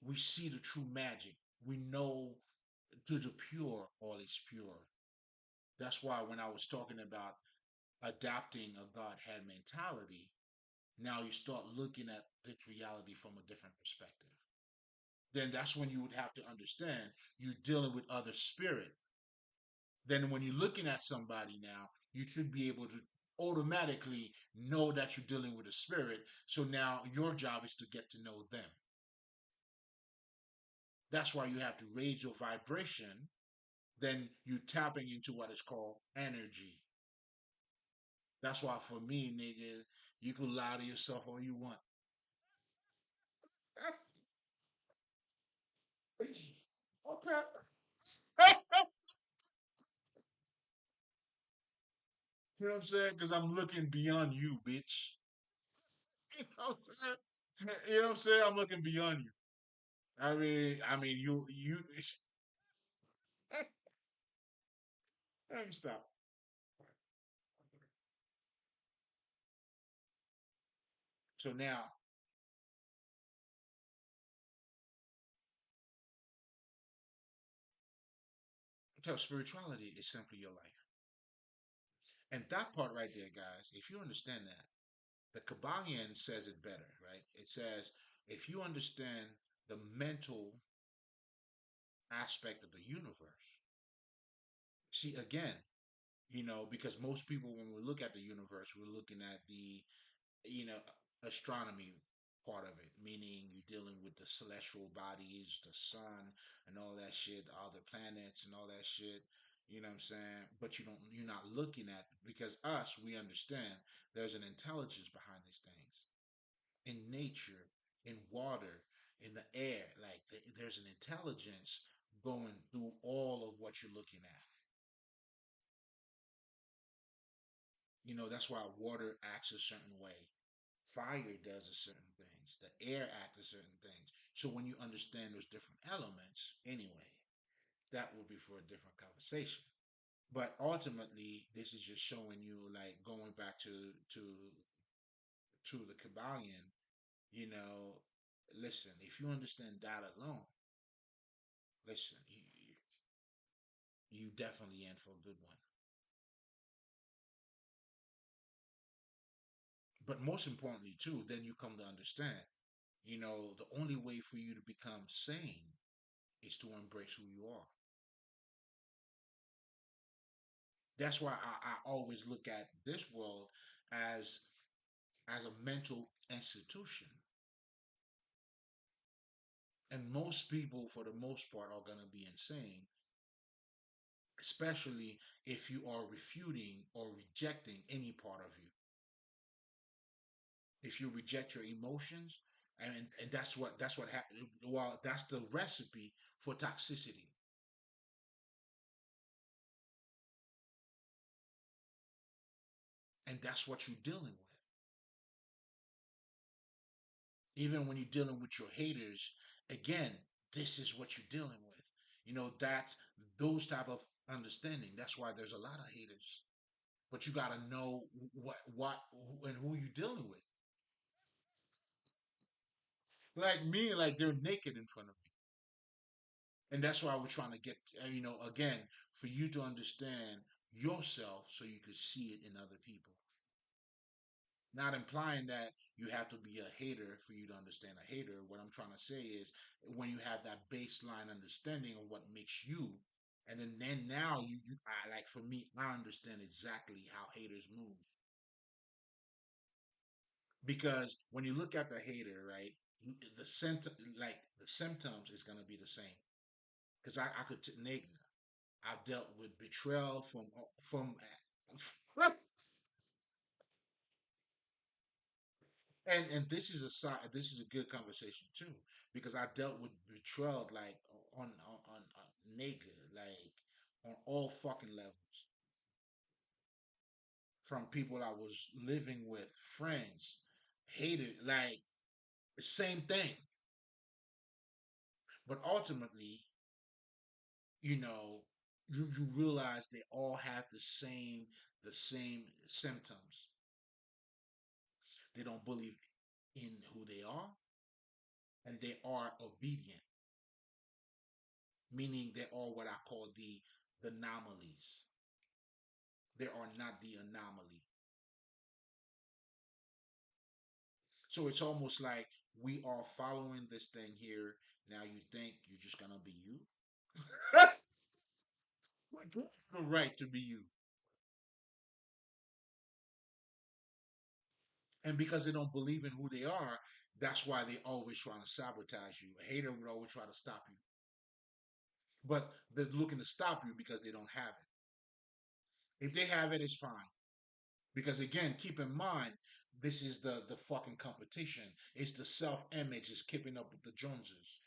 We see the true magic. We know to the pure, all is pure. That's why when I was talking about adopting a Godhead mentality, now you start looking at this reality from a different perspective. Then that's when you would have to understand you're dealing with other spirit. Then when you're looking at somebody now, you should be able to automatically know that you're dealing with a spirit. So now your job is to get to know them. That's why you have to raise your vibration. Then you tapping into what is called energy. That's why for me, nigga, you can lie to yourself all you want. Okay. You know what I'm saying? Because I'm looking beyond you, bitch. You know what I'm saying? You know what I'm saying? I'm looking beyond you. I mean, you. Let me stop. So now, so spirituality is simply your life, and that part right there, guys. If you understand that, the Kabbalion says it better, right? It says if you understand the mental aspect of the universe. See, again, because most people, when we look at the universe, we're looking at the, you know, astronomy part of it, meaning you're dealing with the celestial bodies, the sun, and all that shit, all the planets and all that shit. You know what I'm saying? But you're not looking at because us, we understand there's an intelligence behind these things in nature, in water, in the air. Like there's an intelligence going through all of what you're looking at. That's why water acts a certain way. Fire does a certain things. The air acts a certain things. So when you understand those different elements, anyway, that would be for a different conversation. But ultimately, this is just showing you, like, going back to the Kabbalion, you know, listen, if you understand that alone, listen, you definitely in for a good one. But most importantly, too, then you come to understand, the only way for you to become sane is to embrace who you are. That's why I always look at this world as a mental institution. And most people, for the most part, are going to be insane, especially if you are refuting or rejecting any part of you. If you reject your emotions, and that's what happened. Well, that's the recipe for toxicity, and that's what you're dealing with. Even when you're dealing with your haters, again, this is what you're dealing with. That's those type of understanding. That's why there's a lot of haters. But you got to know and who you're dealing with. Like me, like they're naked in front of me, and that's why we're trying to get, again, for you to understand yourself, so you could see it in other people. Not implying that you have to be a hater for you to understand a hater. What I'm trying to say is, when you have that baseline understanding of what makes you, and then now like, for me, I understand exactly how haters move. Because when you look at the hater, right, the symptoms is gonna be the same. Because I could nigga, I've dealt with betrayal from and this is a good conversation too, because I dealt with betrayal, like, on nigga, like, on all fucking levels, from people I was living with, friends, hated, like, the same thing. But ultimately, you know, you realize they all have the same symptoms. They don't believe in who they are, and they are obedient, meaning they are what I call the anomalies. They are not the anomaly. So it's almost like we are following this thing here. Now you think you're just gonna be you? Like, you have the right to be you. And because they don't believe in who they are, that's why they always trying to sabotage you. A hater would always try to stop you. But they're looking to stop you because they don't have it. If they have it, it's fine. Because again, keep in mind, this is the fucking competition. It's the self image is keeping up with the Joneses.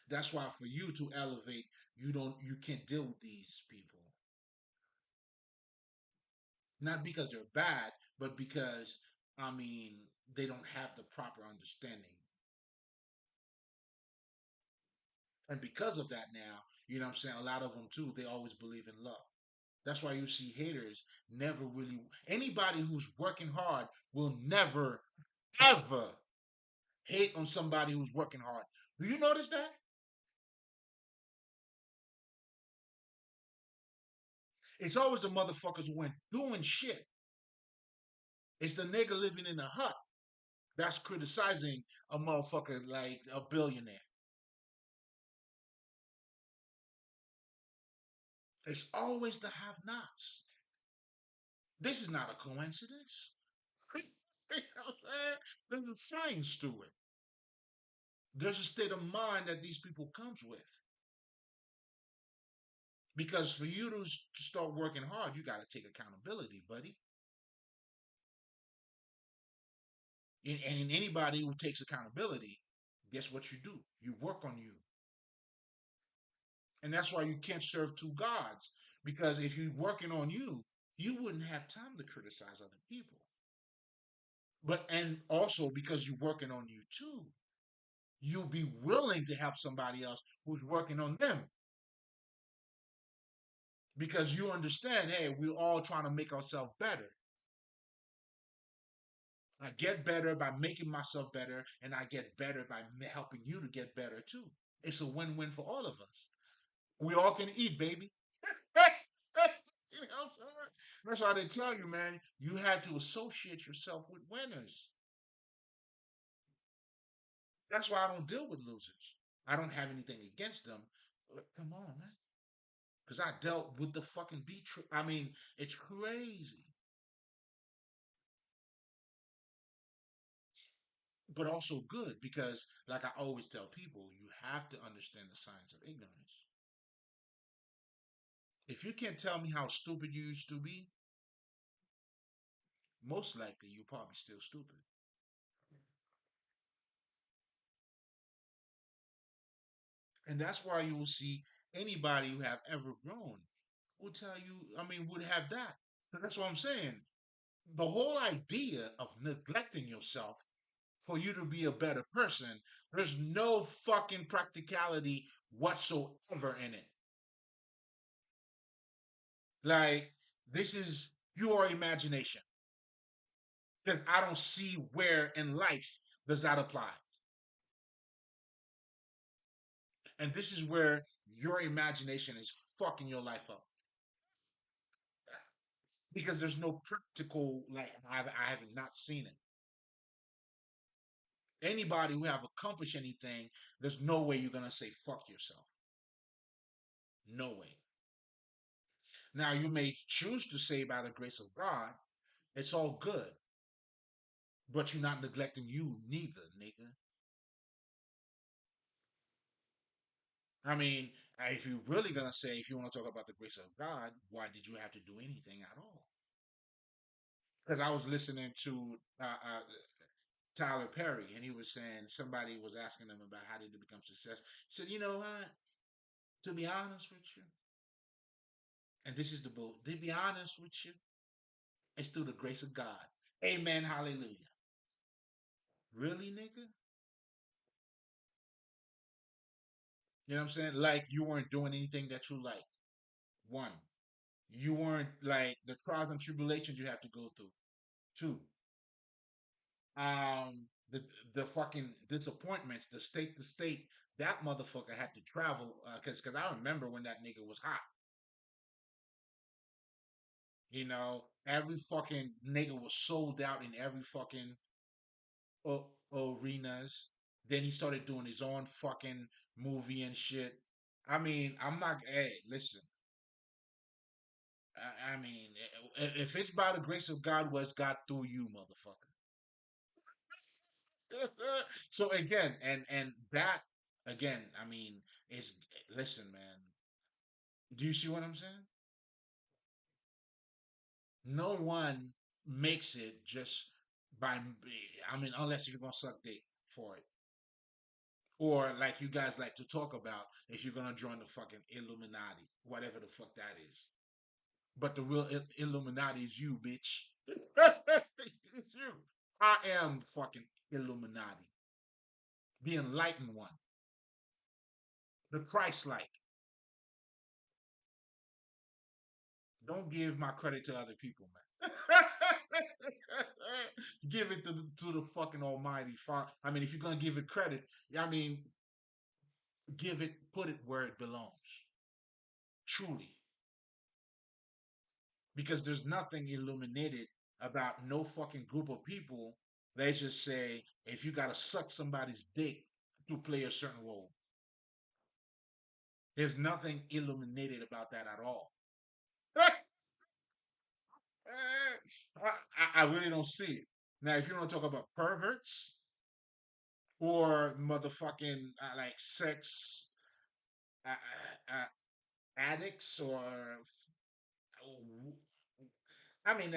That's why for you to elevate, you can't deal with these people. Not because they're bad, but because, I mean, they don't have the proper understanding. And because of that now, what I'm saying, a lot of them too, they always believe in love. That's why you see haters never really, anybody who's working hard will never ever hate on somebody who's working hard. Do you notice that? It's always the motherfuckers who ain't doing shit. It's the nigga living in a hut that's criticizing a motherfucker like a billionaire. It's always the have nots. This is not a coincidence. You know what I'm saying? There's a science to it. There's a state of mind that these people comes with. Because for you to start working hard, you got to take accountability, buddy. And in anybody who takes accountability, guess what you do? You work on you. And that's why you can't serve two gods. Because if you're working on you, you wouldn't have time to criticize other people. But and also because you're working on you too, you'll be willing to help somebody else who's working on them. because you understand, hey, we're all trying to make ourselves better. I get better by making myself better, and I get better by helping you to get better too. It's a win-win for all of us. We all can eat, baby. You know what I'm saying? That's why they tell you, man, you had to associate yourself with winners. That's why I don't deal with losers. I don't have anything against them. But come on, man. Because I dealt with the fucking beat. I mean, it's crazy. But also good because, like I always tell people, you have to understand the science of ignorance. If you can't tell me how stupid you used to be, most likely you're probably still stupid. And that's why you will see anybody who have ever grown will tell you, I mean, would have that. So that's what I'm saying. The whole idea of neglecting yourself for you to be a better person, there's no fucking practicality whatsoever in it. Like, this is your imagination. Because I don't see where in life does that apply. And this is where your imagination is fucking your life up. Because there's no practical, like, I have not seen it. Anybody who have accomplished anything, there's no way you're gonna say fuck yourself. No way. Now you may choose to say by the grace of God, it's all good, but you're not neglecting you neither, nigga. I mean, if you're really gonna say, if you want to talk about the grace of God, why did you have to do anything at all? Because I was listening to Tyler Perry, and he was saying somebody was asking him about how did he become successful. He said, you know what? To be honest with you, and this is the book. To be honest with you, it's through the grace of God. Amen. Hallelujah. Really, nigga? You know what I'm saying? Like you weren't doing anything that you like. One, you weren't like the trials and tribulations you have to go through. Two, the fucking disappointments, the state to state. That motherfucker had to travel because I remember when that nigga was hot. You know, every fucking nigga was sold out in every fucking arenas. Then he started doing his own fucking movie and shit. I mean, I'm not. Hey, listen. I mean, if it's by the grace of God, what's God through you, motherfucker? So again, and that again, I mean, is listen, man. Do you see what I'm saying? No one makes it just by. I mean, unless you're gonna suck dick for it, or like you guys like to talk about, if you're gonna join the fucking Illuminati, whatever the fuck that is. But the real Illuminati is you, bitch. It's you. I am fucking Illuminati, the enlightened one, the Christ-like. Don't give my credit to other people, man. Give it to the fucking Almighty Father. I mean, if you're gonna give it credit, I mean, give it, put it where it belongs. Truly, because there's nothing illuminated about no fucking group of people. They just say if you gotta suck somebody's dick to play a certain role. There's nothing illuminated about that at all. I really don't see it. Now, if you want to talk about perverts or motherfucking like sex addicts or I mean,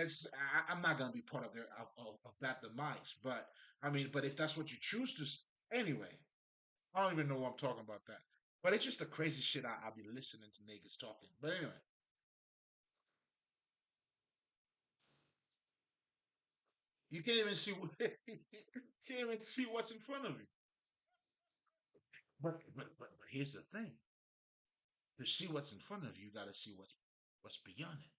I'm not gonna be part of their of that demise, but I mean, but if that's what you choose to, anyway, I don't even know why I'm talking about that. But it's just the crazy shit I'll be listening to niggas talking. But anyway, you can't even see what you can't even see what's in front of you. But here's the thing: to see what's in front of you, you got to see what's. what's beyond it.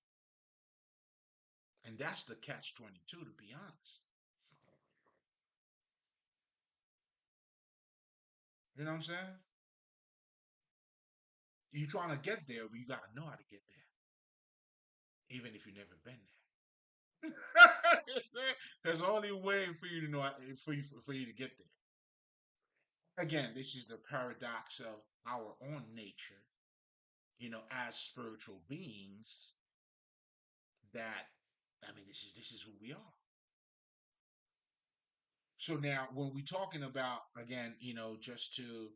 And that's the catch 22, to be honest. You know what I'm saying? You're trying to get there, but you got to know how to get there, even if you've never been there. There's only way for you to know for you to get there. Again, this is the paradox of our own nature, as spiritual beings. That I mean, this is who we are. So now, when we're talking about again, just to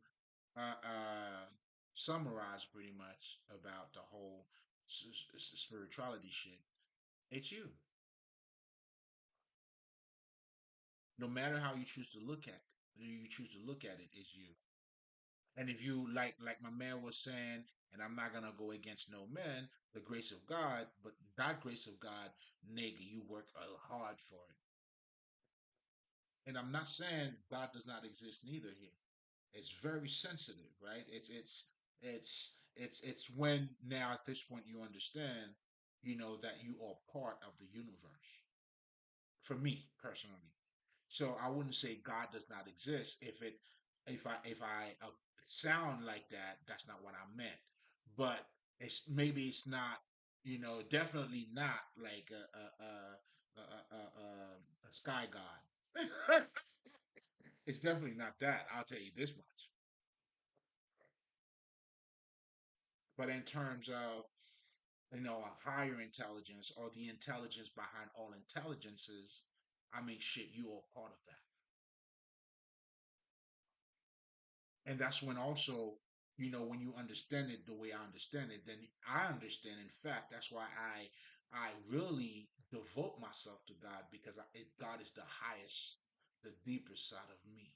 summarize pretty much about the whole spirituality shit, it's you. No matter how you choose to look at you choose to look at it, it's you. And if you like my man was saying, and I'm not gonna go against no man, the grace of God, but that grace of God, nigga, you work hard for it. And I'm not saying God does not exist neither here. It's very sensitive, right? It's when now at this point you understand, that you are part of the universe. For me personally, so I wouldn't say God does not exist. If I sound like that, that's not what I meant. But it's not, definitely not like a sky god. It's definitely not that. I'll tell you this much. But in terms of a higher intelligence or the intelligence behind all intelligences, I mean, shit, you are part of that. And that's when also, when you understand it the way I understand it, then I understand. In fact, that's why I really devote myself to God because God is the highest, the deepest side of me.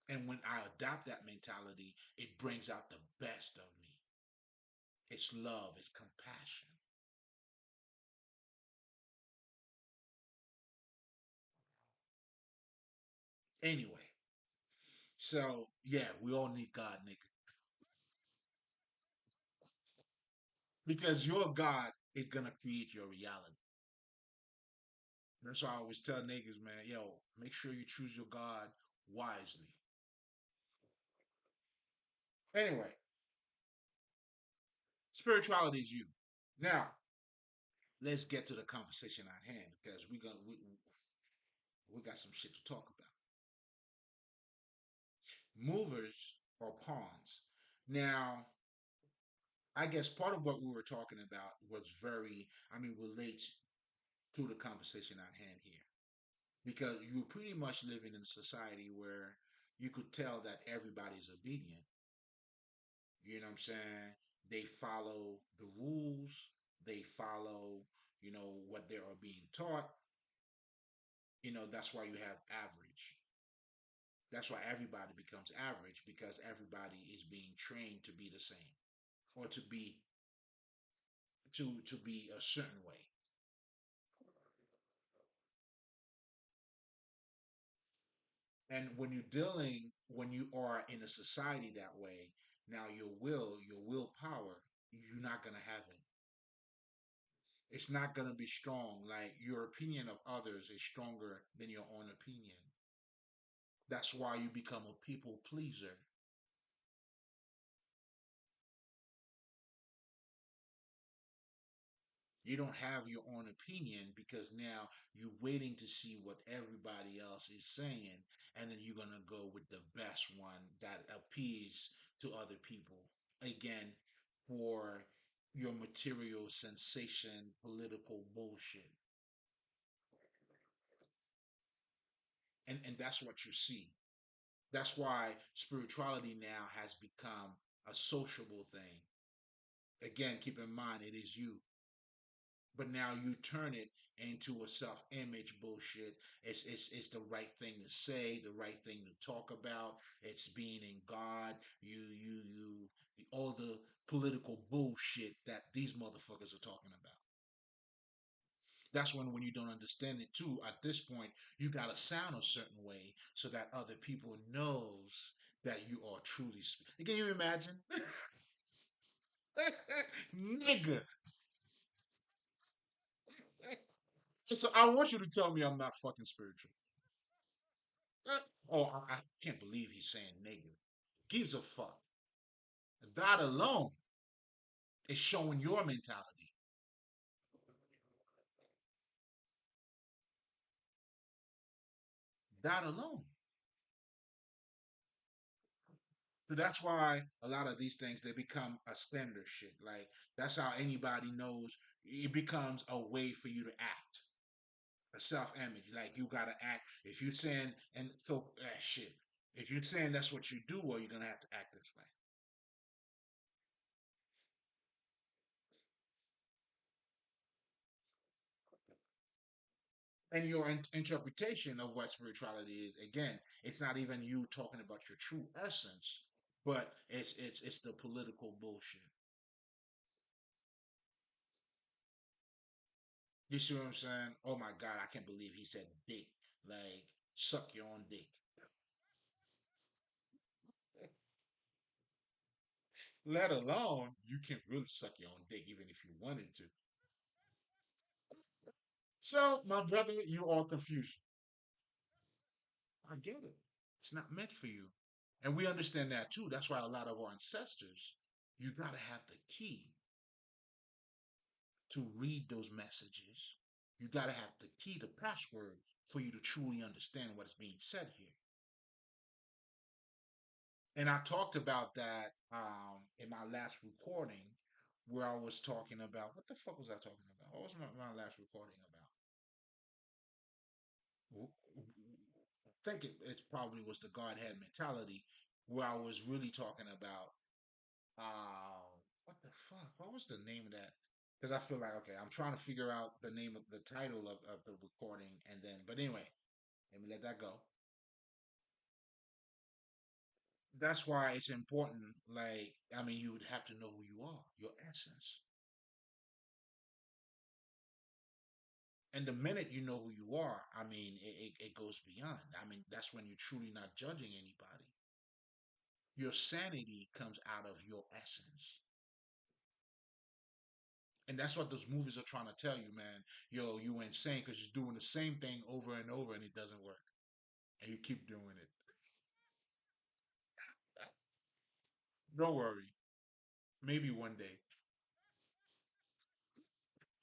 And when I adopt that mentality, it brings out the best of me. It's love, it's compassion. Anyway, so yeah, we all need God, nigga, because your God is gonna create your reality. That's why I always tell niggas, man, yo, make sure you choose your God wisely. Anyway, spirituality is you. Now, let's get to the conversation at hand because we got some shit to talk about. Movers or pawns. Now, I guess part of what we were talking about was relates to the conversation at hand here. Because you're pretty much living in a society where you could tell that everybody's obedient. You know what I'm saying? They follow the rules, they follow, what they are being taught. That's why you have average. That's why everybody becomes average because everybody is being trained to be the same or to be a certain way. And when you are in a society that way, now your willpower, you're not gonna have it. It's not gonna be strong. Like your opinion of others is stronger than your own opinion. That's why you become a people pleaser. You don't have your own opinion because now you're waiting to see what everybody else is saying, and then you're gonna go with the best one that appeals to other people. Again, for your material sensation, political bullshit. And that's what you see. That's why spirituality now has become a sociable thing. Again, keep in mind it is you. But now you turn it into a self-image bullshit. It's the right thing to say, the right thing to talk about. It's being in God. You all the political bullshit that these motherfuckers are talking about. That's when you don't understand it too. At this point, you gotta sound a certain way so that other people knows that you are truly. Can you imagine? Nigga. So I want you to tell me I'm not fucking spiritual. Oh, I can't believe he's saying nigga. Gives a fuck. That alone is showing your mentality. That alone. So that's why a lot of these things they become a standard shit. Like that's how anybody knows it becomes a way for you to act. A self-image. Like you gotta act. If you saying and so shit. If you're saying that's what you do, well, you're gonna have to act this way. And your interpretation of what spirituality is, again, it's not even you talking about your true essence, but it's the political bullshit. You see what I'm saying? Oh my god, I can't believe he said dick. Like suck your own dick. Let alone you can really suck your own dick even if you wanted to. So my brother, you are confused. I get it. It's not meant for you. And we understand that too. That's why a lot of our ancestors, you gotta have the key to read those messages. You got to have the key, the password for you to truly understand what is being said here. And I talked about that in my last recording where I was talking about what the fuck was I talking about? What was my last recording about? I think it probably was the Godhead mentality where I was really talking about what the fuck? What was the name of that? Because I feel like okay, I'm trying to figure out the name of the title of the recording, and then but anyway, let me let that go. That's why it's important. Like I mean, you would have to know who you are, your essence, and the minute you know who you are, I mean, it goes beyond. I mean, that's when you're truly not judging anybody. Your sanity comes out of your essence. And that's what those movies are trying to tell you, man. Yo, you insane because you're doing the same thing over and over and it doesn't work. And you keep doing it. Don't worry. Maybe one day.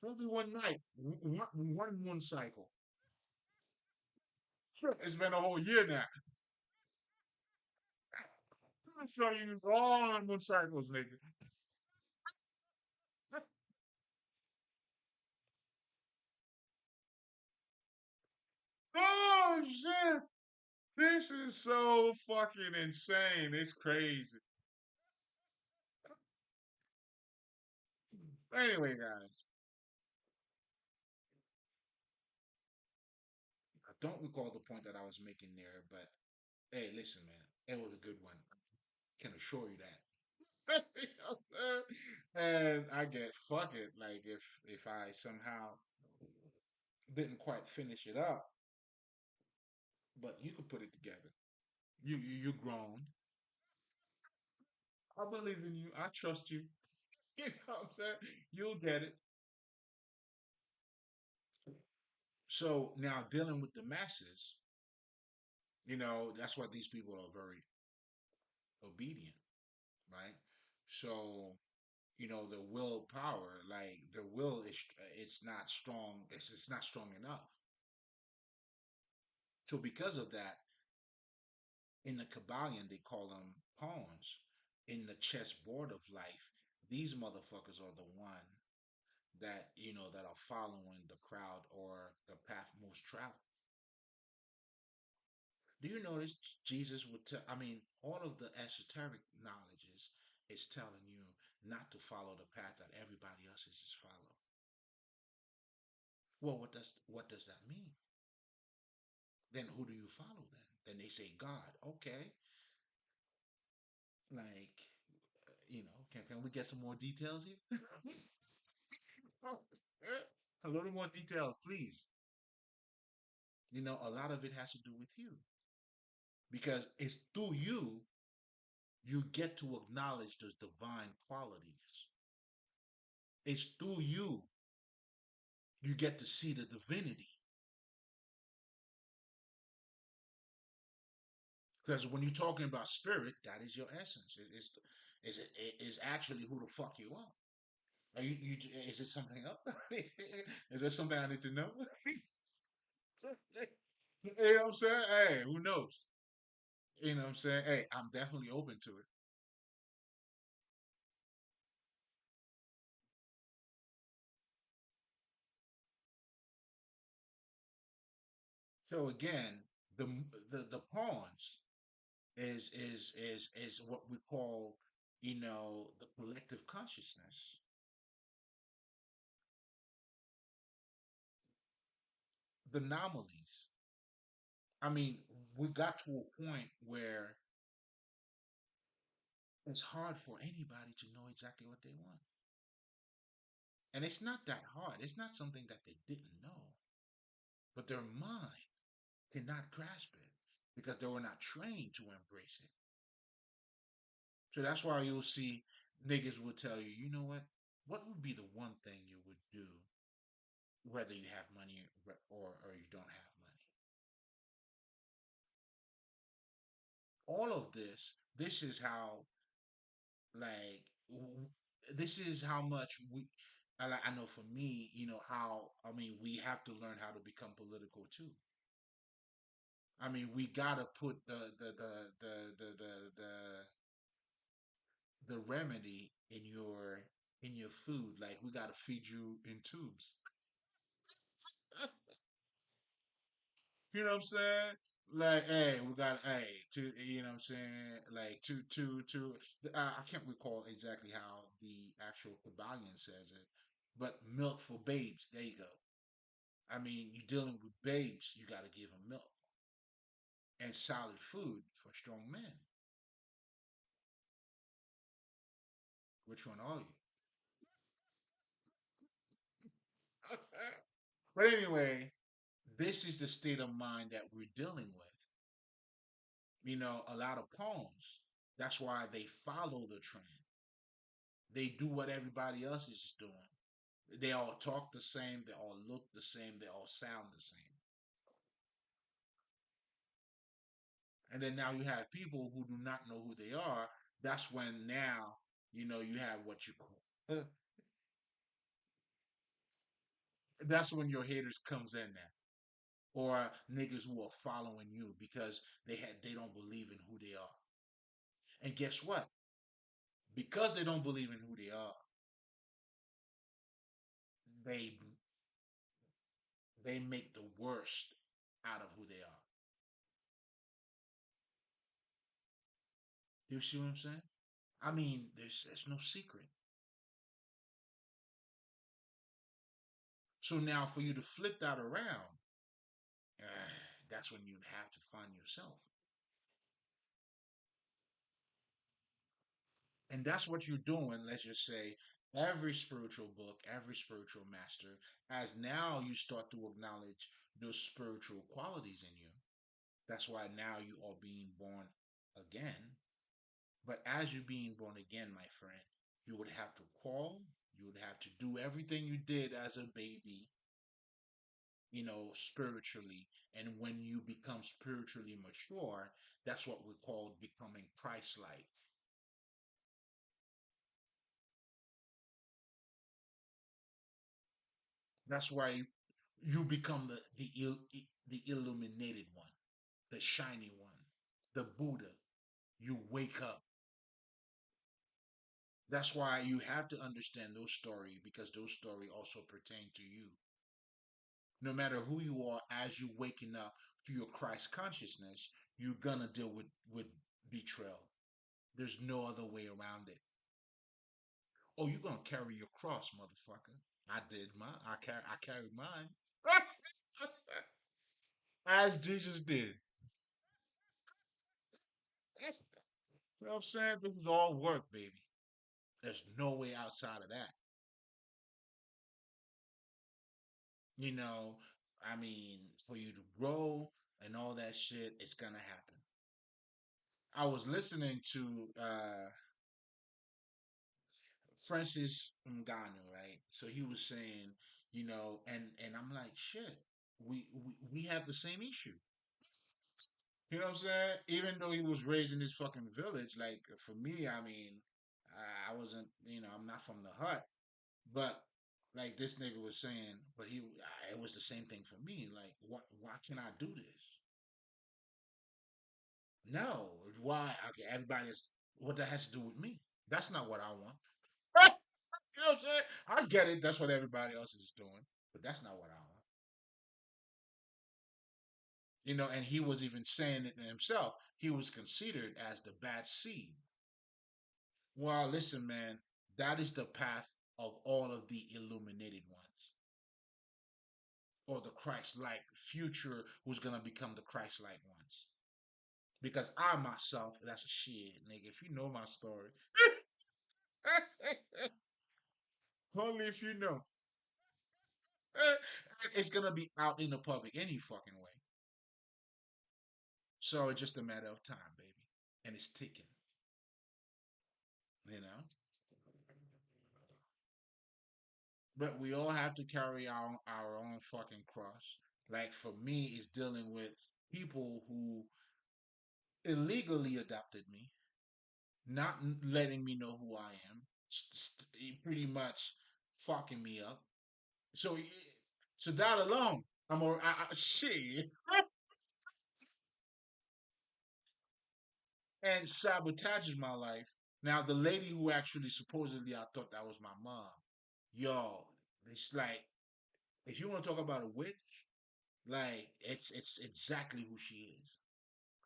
Maybe one night. One moon cycle. Sure. It's been a whole year now. I'm sure you use all moon cycles, nigga. Oh shit. This is so fucking insane. It's crazy. Anyway, guys, I don't recall the point that I was making there, but hey, listen, man, it was a good one. I can assure you that. You know what I'm saying? And I get fuck it. Like if I somehow didn't quite finish it up, but you could put it together. You grown. I believe in you. I trust you. You know what I'm saying? You'll get it. So now dealing with the masses, that's why these people are very obedient, right? So the willpower, like the will is, it's not strong. It's not strong enough. So because of that, in the Kabbalion, they call them pawns in the chessboard of life. These motherfuckers are the one that are following the crowd or the path most traveled. Do you notice Jesus would tell? I mean, all of the esoteric knowledges is telling you not to follow the path that everybody else is follow. Well, what does that mean? Then who do you follow then? Then they say God. Okay, like can we get some more details here? A little more details, please. A lot of it has to do with you because it's through you get to acknowledge those divine qualities. It's through you get to see the divinity. Because when you're talking about spirit, that is your essence. It is actually who the fuck you are. Are you? Is it something up? Is there something I need to know? You know what I'm saying? Hey, who knows? You know what I'm saying? Hey, I'm definitely open to it. So again, the the pawns is what we call, the collective consciousness, the anomalies. I mean, we got to a point where it's hard for anybody to know exactly what they want. And it's not that hard. It's not something that they didn't know, but their mind cannot grasp it because they were not trained to embrace it. So that's why you'll see niggas will tell you, you know what? What would be the one thing you would do, whether you have money or you don't have money? All of this is how, like, this is how much I know for me, how, I mean, we have to learn how to become political too. I mean, we gotta put the remedy in your food. Like, we gotta feed you in tubes. You know what I'm saying? Like, hey, we got, hey, to, you know what I'm saying? Like, I can't recall exactly how the actual Kabbalion says it, but milk for babes. There you go. I mean, you're dealing with babes, you got to give them milk and solid food for strong men. Which one are you? But anyway, this is the state of mind that we're dealing with. A lot of poems. That's why they follow the trend. They do what everybody else is doing. They all talk the same. They all look the same. They all sound the same. And then now you have people who do not know who they are. That's when now, you have what you call. That's when your haters comes in there, or niggas who are following you because they don't believe in who they are. And guess what? Because they don't believe in who they are, they they make the worst out of who they are. You see what I'm saying? I mean, there's no secret. So now for you to flip that around, that's when you'd have to find yourself. And that's what you're doing. Let's just say every spiritual book, every spiritual master, as now you start to acknowledge those spiritual qualities in you. That's why now you are being born again. But as you're being born again, my friend, you would have to crawl, you would have to do everything you did as a baby, spiritually. And when you become spiritually mature, that's what we call becoming Christ like. That's why you become the illuminated one, the shiny one, the Buddha. You wake up. That's why you have to understand those stories because those stories also pertain to you. No matter who you are, as you waking up to your Christ consciousness, you're gonna deal with betrayal. There's no other way around it. Oh, you're gonna carry your cross, motherfucker. I did mine. I carried mine. As Jesus did. You know what I'm saying? This is all work, baby. There's no way outside of that. You know, I mean, for you to grow and all that shit, it's gonna happen. I was listening to Francis Ngannou, right? So he was saying, and I'm like, shit, we have the same issue. You know what I'm saying? Even though he was raised in this fucking village, like for me, I mean, I wasn't, I'm not from the hut, but like this nigga was saying, but it was the same thing for me. Like, why can't I do this? No, why? Okay, everybody's what that has to do with me. That's not what I want. You know what I'm saying? I get it. That's what everybody else is doing, but that's not what I want. And he was even saying it himself. He was considered as the bad seed. Well, listen, man, that is the path of all of the illuminated ones, or the Christ-like future, who's gonna become the Christ-like ones. Because I myself, that's a shit, nigga. If you know my story, only if you know, it's gonna be out in the public any fucking way. So it's just a matter of time, baby, and it's ticking. You know. But we all have to carry our own fucking cross. Like for me, it's dealing with people who illegally adopted me, not letting me know who I am, pretty much fucking me up. So, so that alone, shit, and sabotages my life. Now, the lady who actually supposedly I thought that was my mom, yo, it's like if you want to talk about a witch, like it's exactly who she is.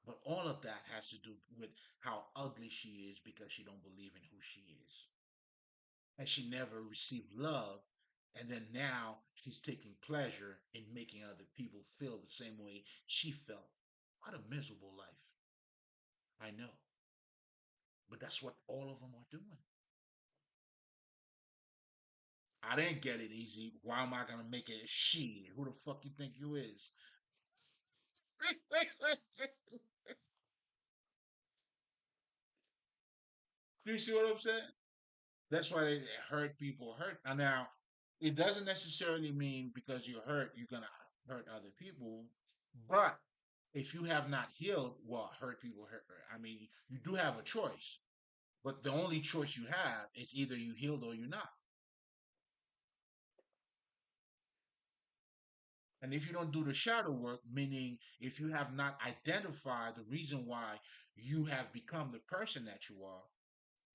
But all of that has to do with how ugly she is because she don't believe in who she is. And she never received love. And then now she's taking pleasure in making other people feel the same way she felt. What a miserable life. I know. But that's what all of them are doing. I didn't get it easy. Why am I gonna make it she? Who the fuck you think you is? You see what I'm saying? That's why they hurt people hurt. And now, it doesn't necessarily mean because you're hurt, you're gonna hurt other people. But if you have not healed, well, hurt people hurt. I mean, you do have a choice, but the only choice you have is either you healed or you're not. And if you don't do the shadow work, meaning if you have not identified the reason why you have become the person that you are,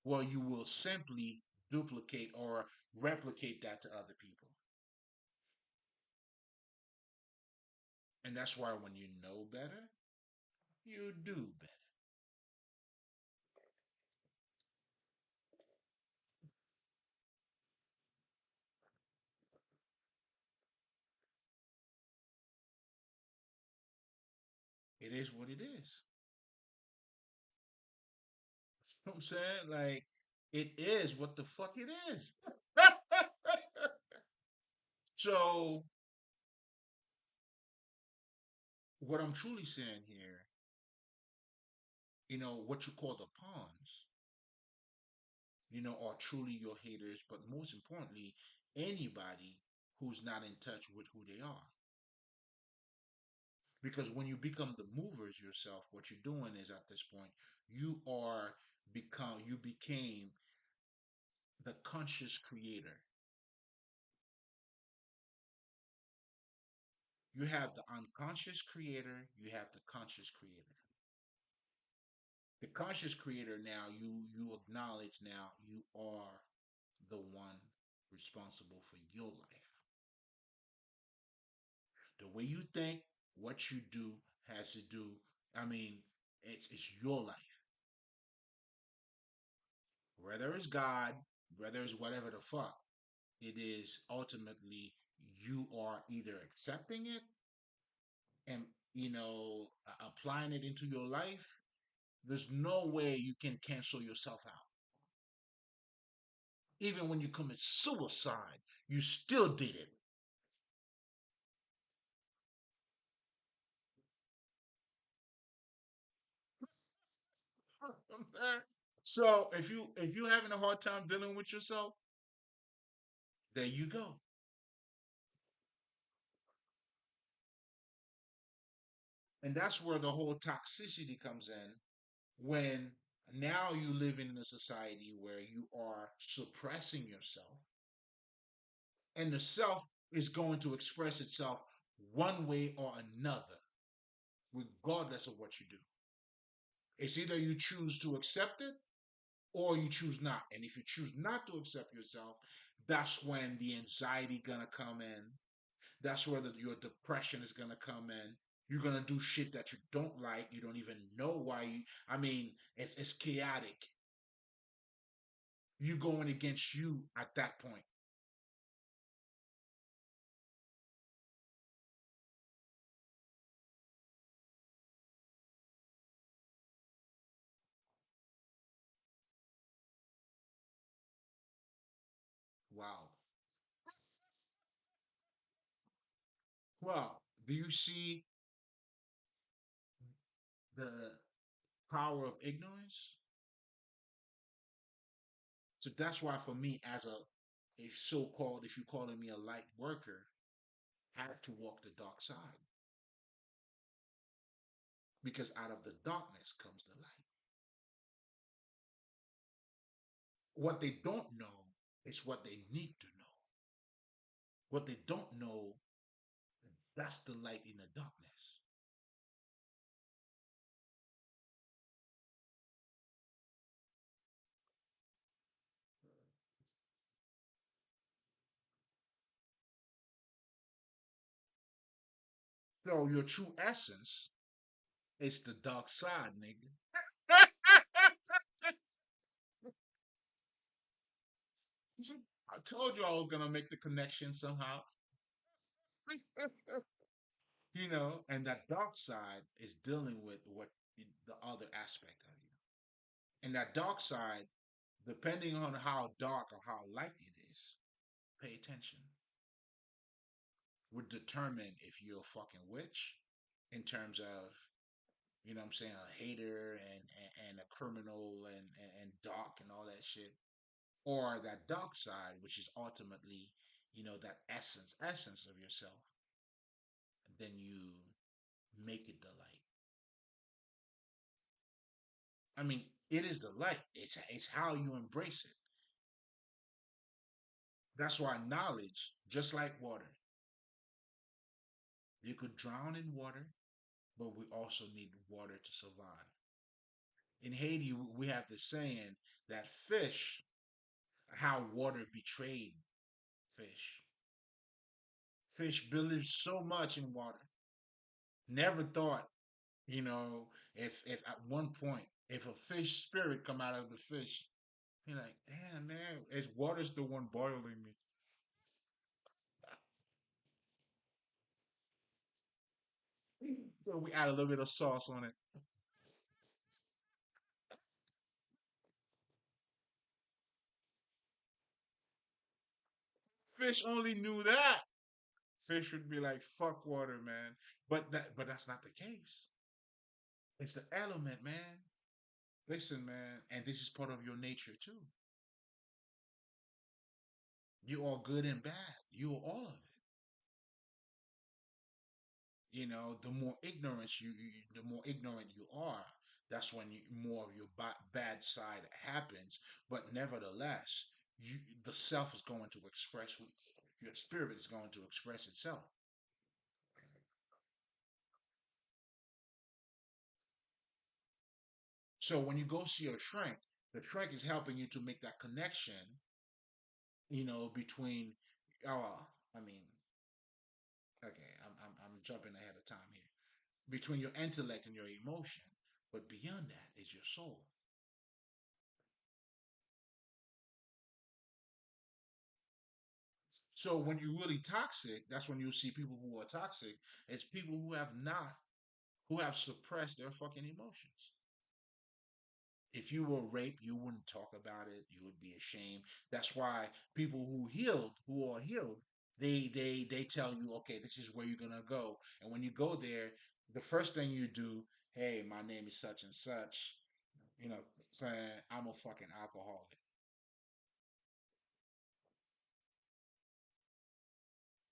well, you will simply duplicate or replicate that to other people. And that's why when you know better, you do better. It is what it is. You know what I'm saying? Like, it is what the fuck it is. So, what I'm truly saying here, what you call the pawns, are truly your haters, but most importantly, anybody who's not in touch with who they are. Because when you become the movers yourself, what you're doing is at this point, you became the conscious creator. You have the unconscious creator, you have the conscious creator. The conscious creator, now you acknowledge, now you are the one responsible for your life. The way you think, what you do has to do, I mean, it's your life. Whether it's God, whether it's whatever the fuck, it is ultimately you are either accepting it and applying it into your life. There's no way you can cancel yourself out. Even when you commit suicide, you still did it. So if you having a hard time dealing with yourself, there you go. And that's where the whole toxicity comes in when now you live in a society where you are suppressing yourself and the self is going to express itself one way or another, regardless of what you do. It's either you choose to accept it or you choose not. And if you choose not to accept yourself, that's when the anxiety gonna come in. That's where your depression is gonna come in. You're gonna do shit that you don't like. You don't even know why. I mean, it's chaotic. You going against you at that point. Wow. Well, do you see the power of ignorance? So that's why for me, as a so-called, if you're calling me a light worker, I had to walk the dark side because out of the darkness comes the light. What they don't know is what they need to know. What they don't know, that's the light in the darkness. So your true essence is the dark side, nigga. I told you I was gonna make the connection somehow. And that dark side is dealing with what the other aspect of you. And that dark side, depending on how dark or how light it is, pay attention, would determine if you're a fucking witch in terms of, what I'm saying, a hater and a criminal and dark and all that shit. Or that dark side, which is ultimately, that essence of yourself, then you make it the light. I mean, it is the light. It's how you embrace it. That's why knowledge, just like water, you could drown in water, but we also need water to survive. In Haiti, we have the saying that fish, how water betrayed fish. Fish believe so much in water. Never thought, if at one point, if a fish spirit come out of the fish, you're like, damn man, it's water's the one boiling me. So we add a little bit of sauce on it. Fish only knew that. Fish would be like, fuck water, man. But that's not the case. It's the element, man. Listen, man, and this is part of your nature too. You are good and bad. You are all of it. The more ignorance the more ignorant you are. That's when more of your bad side happens. But nevertheless, the self is going to express. Your spirit is going to express itself. So when you go see a shrink, the shrink is helping you to make that connection. Between. I mean, okay, I'm jumping ahead of time here. Between your intellect and your emotion, but beyond that is your soul. So when you're really toxic, that's when you see people who are toxic. It's people who have suppressed their fucking emotions. If you were raped, you wouldn't talk about it. You would be ashamed. That's why people who are healed, they tell you, okay, this is where you're gonna go. And when you go there, the first thing you do, hey, my name is such and such. You know, saying I'm a fucking alcoholic.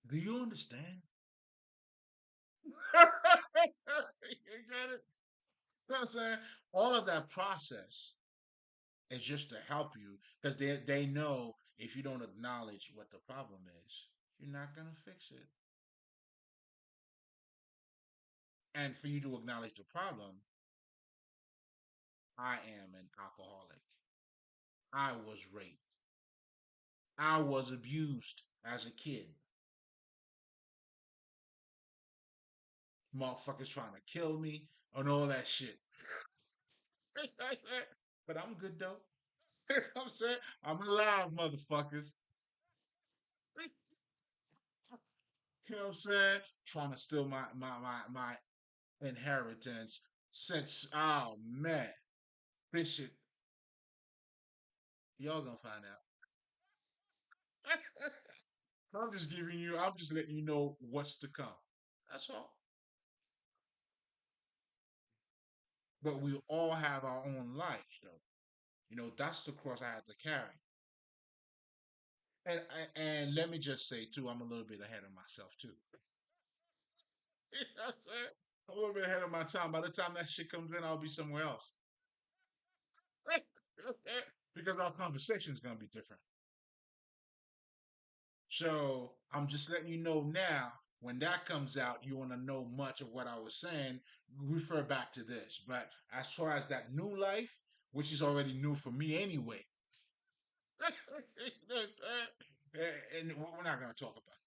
Do you understand? You get it? You know what I'm saying? All of that process is just to help you because they know if you don't acknowledge what the problem is, you're not gonna fix it. And for you to acknowledge the problem, I am an alcoholic. I was raped. I was abused as a kid. Motherfuckers trying to kill me and all that shit. But I'm good though. You know what I'm saying? I'm alive, motherfuckers. You know what I'm saying? Trying to steal my inheritance since oh man. This shit y'all gonna find out. I'm just letting you know what's to come. That's all. But we all have our own lives though. You know, that's the cross I had to carry. And let me just say too, I'm a little bit ahead of myself too. You know what I'm saying? I'm a little bit ahead of my time. By the time that shit comes in, I'll be somewhere else. Because our conversation is gonna be different. So I'm just letting you know now. When that comes out, you want to know much of what I was saying. Refer back to this. But as far as that new life, which is already new for me anyway, and we're not gonna talk about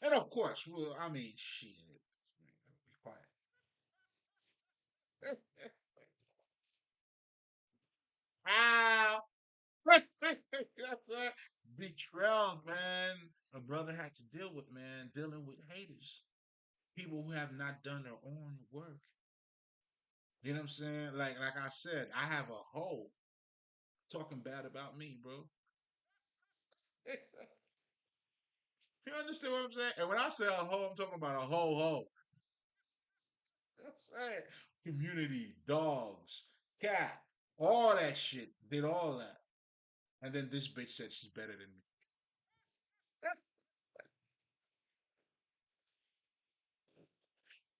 it. And of course, well, I mean, shit. Be quiet. Ow! That's it. Betrayal, man. A brother had to deal with, man, dealing with haters. People who have not done their own work. You know what I'm saying? Like I said, I have a hoe talking bad about me, bro. You understand what I'm saying? And when I say a hoe, I'm talking about a ho ho. That's right. Community, dogs, cat, all that shit. Did all that. And then this bitch said she's better than me.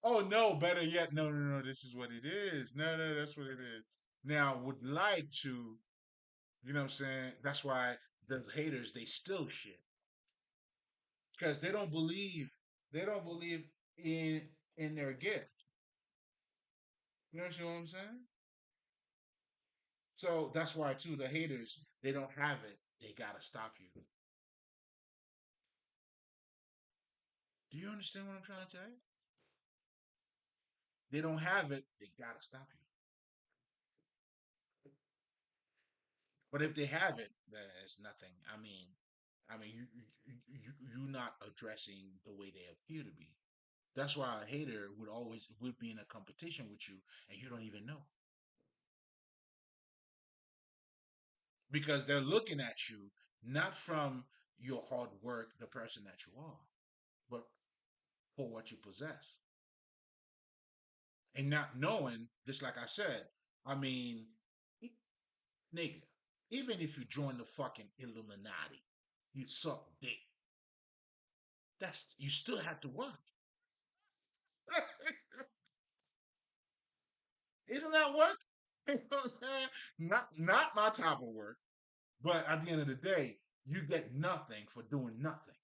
Oh no, better yet, no, no, no, this is what it is. No, no, that's what it is. Now would like to, you know what I'm saying? That's why the haters they still shit. Because they don't believe in in their gift. You know what I'm saying? So that's why too the haters they don't have it. They gotta stop you. Do you understand what I'm trying to tell you? They don't have it. They gotta stop you. But if they have it, then it's nothing. I mean, you're not addressing the way they appear to be. That's why a hater would be in a competition with you, and you don't even know because they're looking at you not from your hard work, the person that you are, but for what you possess, and not knowing. Just like I said, I mean, nigga, even if you join the fucking Illuminati, you suck dick. That's you still have to work. Isn't that work? You know what I'm saying? Not my type of work, but at the end of the day, you get nothing for doing nothing.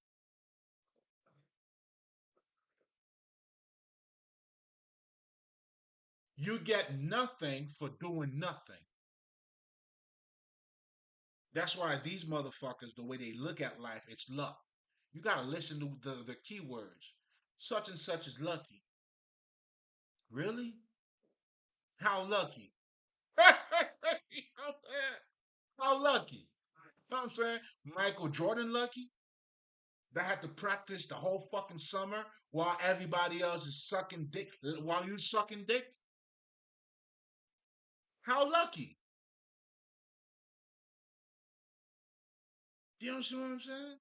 You get nothing for doing nothing. That's why these motherfuckers, the way they look at life, it's luck. You gotta listen to the keywords. Such and such is lucky. Really? How lucky? You know what I'm saying? How lucky? You know what I'm saying? Michael Jordan lucky? That had to practice the whole fucking summer while everybody else is sucking dick. While you sucking dick? How lucky? Do you understand what I'm saying?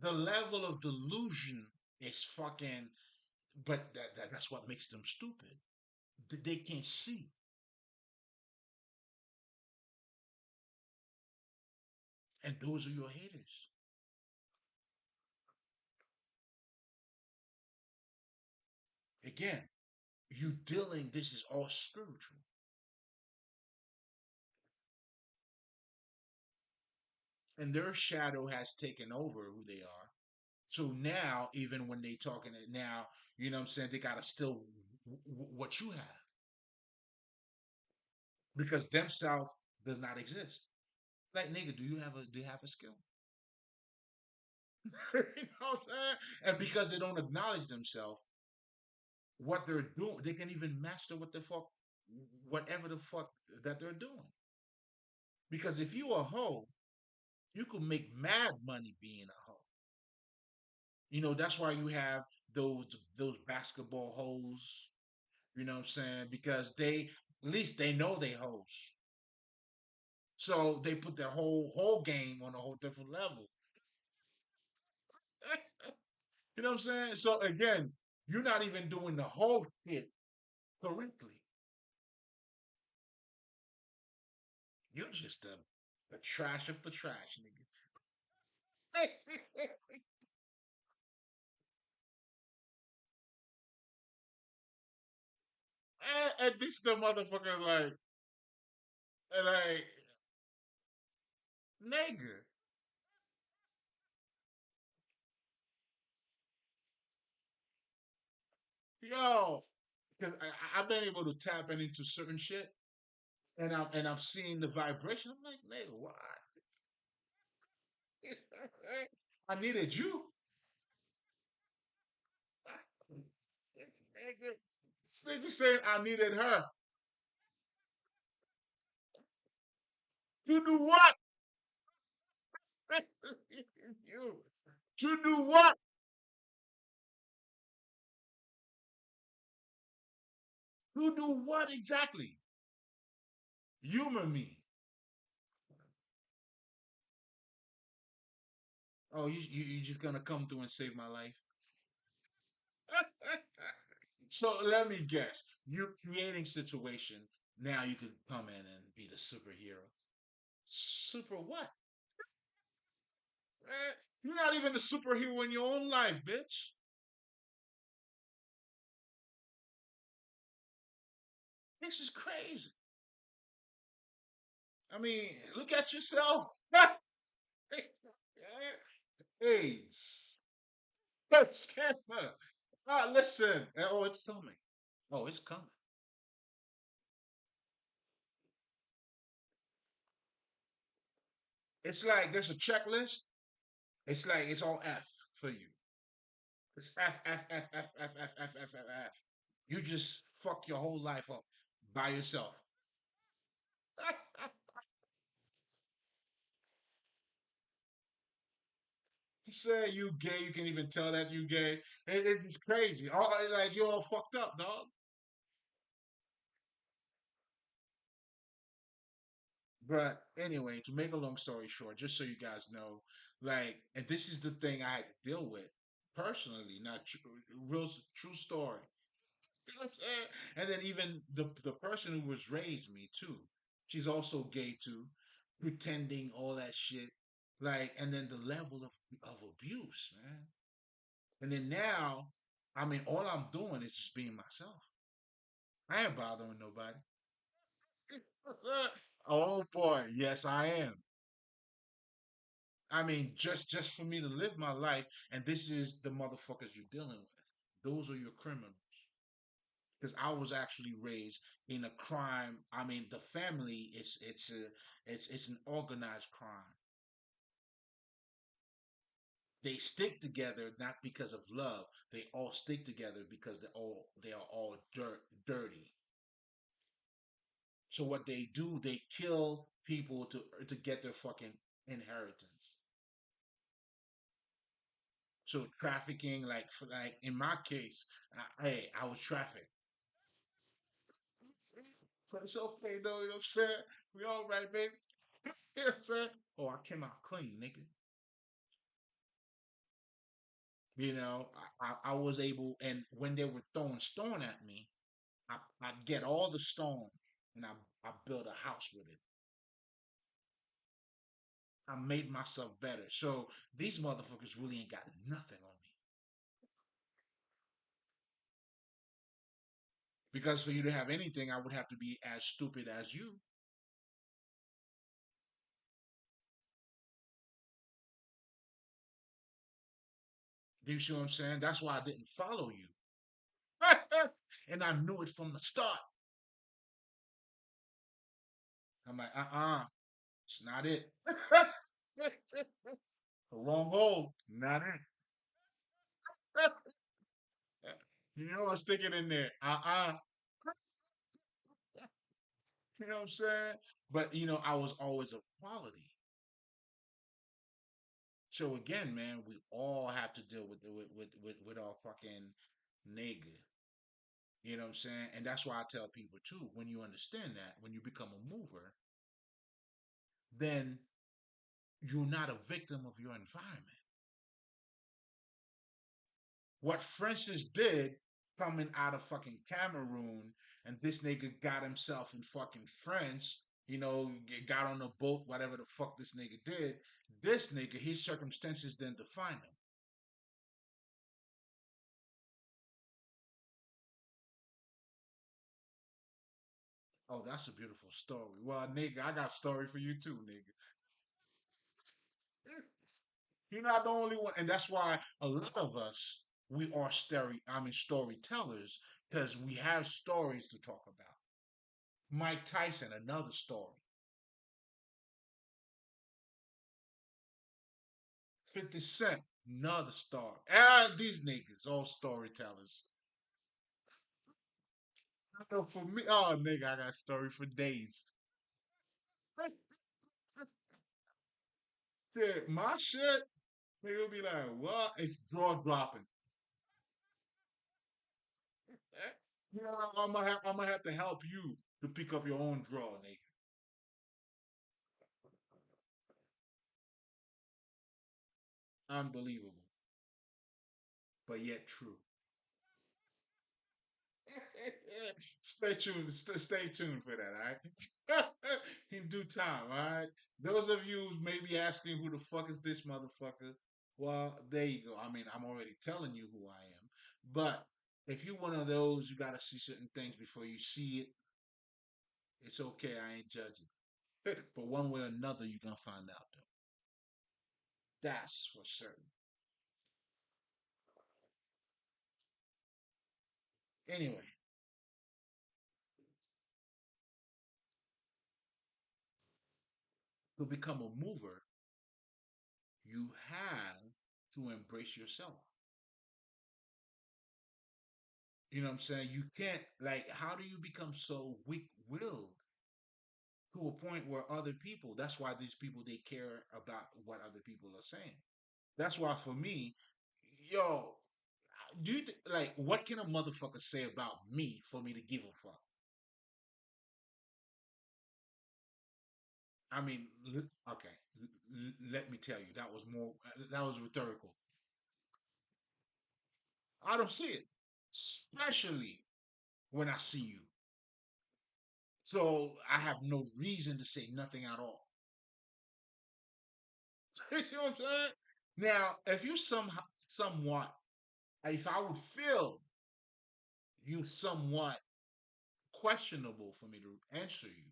The level of delusion is fucking, but that's what makes them stupid. They can't see. And those are your haters. Again, you dealing, this is all spiritual. And their shadow has taken over who they are. So now, even when they talking it now, you know what I'm saying, they gotta still what you have because themself does not exist. Like nigga, do you have a skill? You know what I'm saying? And because they don't acknowledge themselves, what they're doing, they can even master what the fuck, whatever the fuck that they're doing. Because if you a hoe, you could make mad money being a hoe. You know, that's why you have those basketball hoes. You know what I'm saying? Because they at least they know they hoes. So they put their whole game on a whole different level. You know what I'm saying? So again, you're not even doing the whole shit correctly. You're just the trash of the trash, nigga. And this the motherfucker like nigga, yo, because I've been able to tap into certain shit, and I'm seeing the vibration. I'm like, nigga, why? I needed you. Nigga, this nigga saying I needed her to do what? You to do what? To do what exactly? Humor me. Oh, you just gonna come through and save my life? So let me guess. You're creating situation. Now you could come in and be the superhero. Super what? You're not even a superhero in your own life, bitch. This is crazy. I mean, look at yourself. AIDS. That's scammer. Ah, listen. Oh, it's coming. Oh, it's coming. It's like there's a checklist. It's like it's all F for you. It's F, F, F, F, F, F, F, F, F, F. You just fuck your whole life up by yourself. You say you gay, you can't even tell that you gay. It's crazy. All like you're all fucked up, dog. But anyway, to make a long story short, just so you guys know, like, and this is the thing I had to deal with personally, not real true story. You know what I'm saying? And then even the person who was raised me too, she's also gay too, pretending all that shit. Like, and then the level of abuse, man. And then now, I mean, all I'm doing is just being myself. I ain't bothering nobody. Oh boy, yes I am. I mean, just for me to live my life, and this is the motherfuckers you're dealing with. Those are your criminals. Because I was actually raised in a crime. I mean, the family is it's an organized crime. They stick together not because of love. They all stick together because they are all dirty. So what they do, they kill people to get their fucking inheritance. So trafficking, like like in my case, hey, I was trafficked. But it's okay though, you know what I'm saying? We all right, baby. You know what I'm saying? Oh, I came out clean, nigga. You know, I was able, and when they were throwing stone at me, I get all the stone and I build a house with it. I made myself better. So these motherfuckers really ain't got nothing on me. Because for you to have anything, I would have to be as stupid as you. Do you see what I'm saying? That's why I didn't follow you. And I knew it from the start. I'm like, it's not it. The wrong hole, not it. You know, I stick it in there. You know what I'm saying? But I was always a quality. So again, man, we all have to deal with our fucking nigga. You know what I'm saying? And that's why I tell people too, when you understand that, when you become a mover, then you're not a victim of your environment. What Francis did coming out of fucking Cameroon, and this nigga got himself in fucking France, got on a boat, whatever the fuck this nigga did. This nigga, his circumstances didn't define him. Oh, that's a beautiful story. Well, nigga, I got a story for you too, nigga. You're not the only one, and that's why a lot of us we are storytellers because we have stories to talk about. Mike Tyson, another story. 50 Cent, another story. These niggas, all storytellers. I know for me, oh nigga, I got a story for days. Shit, my shit, nigga will be like, what? It's jaw dropping. I'm gonna have to help you to pick up your own draw, nigga. Unbelievable, but yet true. Stay tuned. Stay tuned for that. All right. In due time. All right. Those of you who may be asking who the fuck is this motherfucker, well, there you go. I mean, I'm already telling you who I am. But if you're one of those, you got to see certain things before you see it. It's okay. I ain't judging. But one way or another, you're gonna find out though. That's for certain. Anyway, to become a mover, you have to embrace yourself. You know what I'm saying? You can't, like, how do you become so weak willed to a point where other people, that's why these people, they care about what other people are saying. That's why for me, yo, like, what can a motherfucker say about me for me to give a fuck? I mean, okay, let me tell you, that was rhetorical. I don't see it, especially when I see you. So I have no reason to say nothing at all. You see what I'm saying? Now, if you somewhat, if I would feel you somewhat questionable for me to answer you,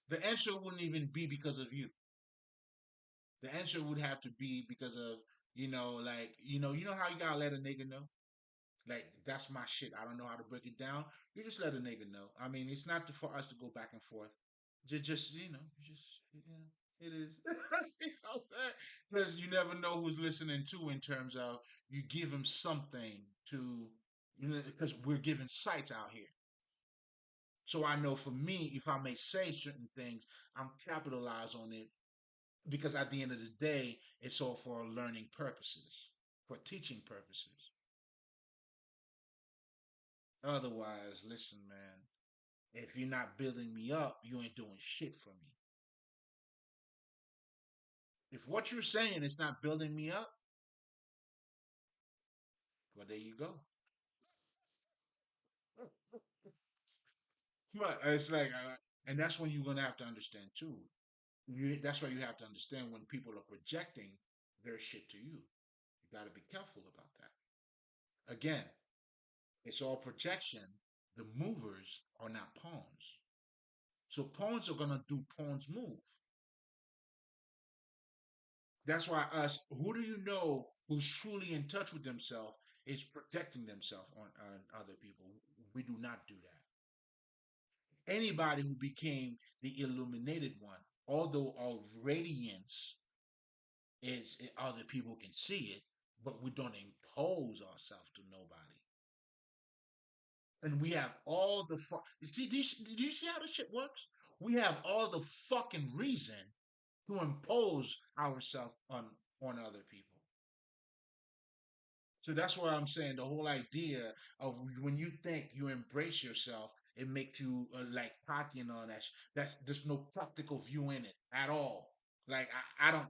the answer wouldn't even be because of you. The answer would have to be because of, like, how you gotta let a nigga know? Like, that's my shit. I don't know how to break it down. You just let a nigga know. I mean, it's not for us to go back and forth. It is. Because you never know who's listening to in terms of you give them something to, because we're giving sights out here. So I know for me, if I may say certain things, I'm capitalize on it because at the end of the day, it's all for learning purposes, for teaching purposes. Otherwise, listen, man, if you're not building me up, you ain't doing shit for me. If what you're saying is not building me up, well, there you go. But it's like, and that's when you're gonna have to understand too. That's why you have to understand when people are projecting their shit to you. You got to be careful about that. Again, it's all projection. The movers are not pawns. So pawns are gonna do pawns move. That's why us, who do you know who's truly in touch with themselves is protecting themselves on other people? We do not do that. Anybody who became the illuminated one, although our radiance is other people can see it, but we don't impose ourselves to nobody. And we have all the see. Do you see how this shit works? We have all the fucking reason to impose ourselves on other people. So that's why I'm saying the whole idea of when you think you embrace yourself, it makes you like cocky and all that. That's there's no practical view in it at all. Like I don't.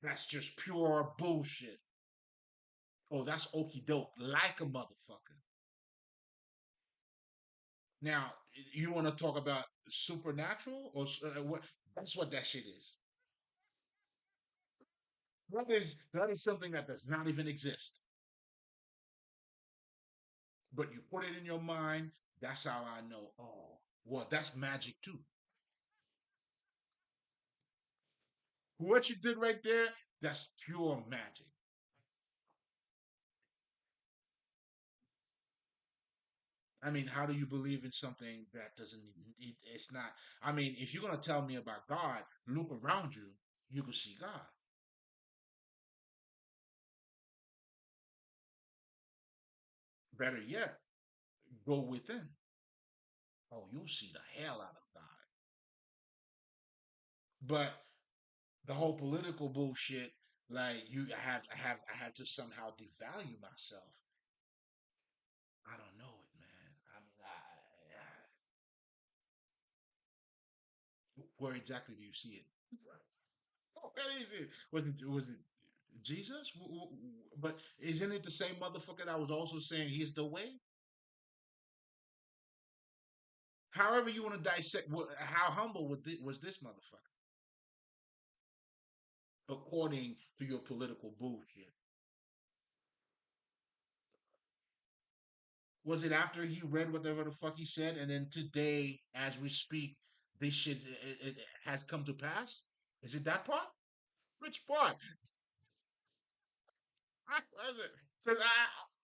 That's just pure bullshit. Oh, that's okey doke, like a motherfucker. Now, you want to talk about supernatural or what? That's what that shit is. That is something that does not even exist. But you put it in your mind. That's how I know. Oh, well, that's magic too. What you did right there, that's pure magic. I mean, how do you believe in something that doesn't? It's not. I mean, if you're gonna tell me about God, look around you. You can see God. Better yet, go within. Oh, you'll see the hell out of God. But the whole political bullshit, like I have to somehow devalue myself. I don't know it, man. I mean, where exactly do you see it? Where is it? Was it Jesus? But isn't it the same motherfucker that was also saying he's the way? However you want to dissect, how humble was this motherfucker according to your political bullshit? Was it after he read whatever the fuck he said, and then today, as we speak, this shit it has come to pass? Is it that part? Which part? Was it? Because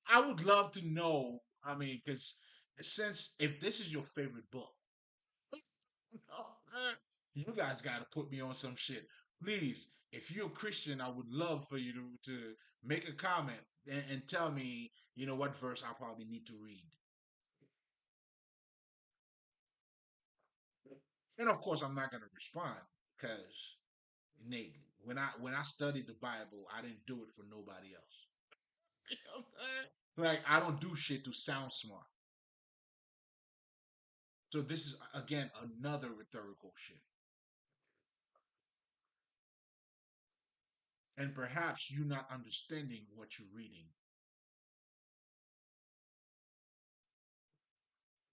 I would love to know. I mean, because since if this is your favorite book, oh, you guys got to put me on some shit. Please, if you're a Christian, I would love for you to make a comment and tell me, what verse I probably need to read. And of course, I'm not going to respond because, Nate, when I studied the Bible, I didn't do it for nobody else. You know what I'm saying? Like I don't do shit to sound smart. So this is again another rhetorical shit. And perhaps you're not understanding what you're reading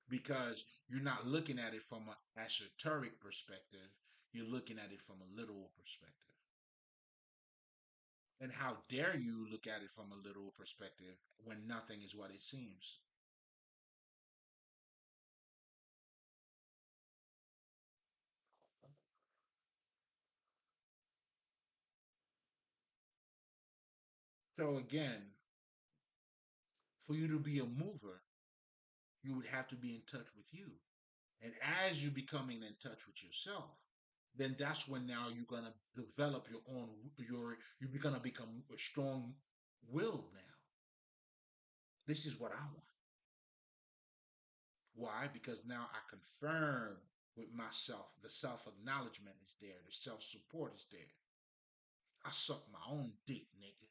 because you're not looking at it from an esoteric perspective. You're looking at it from a literal perspective. And how dare you look at it from a literal perspective when nothing is what it seems? So again, for you to be a mover, you would have to be in touch with you. And as you're becoming in touch with yourself, then that's when now you're gonna develop your own you're gonna become a strong willed now. This is what I want. Why? Because now I confirm with myself. The self acknowledgement is there. The self support is there. I suck my own dick, nigga.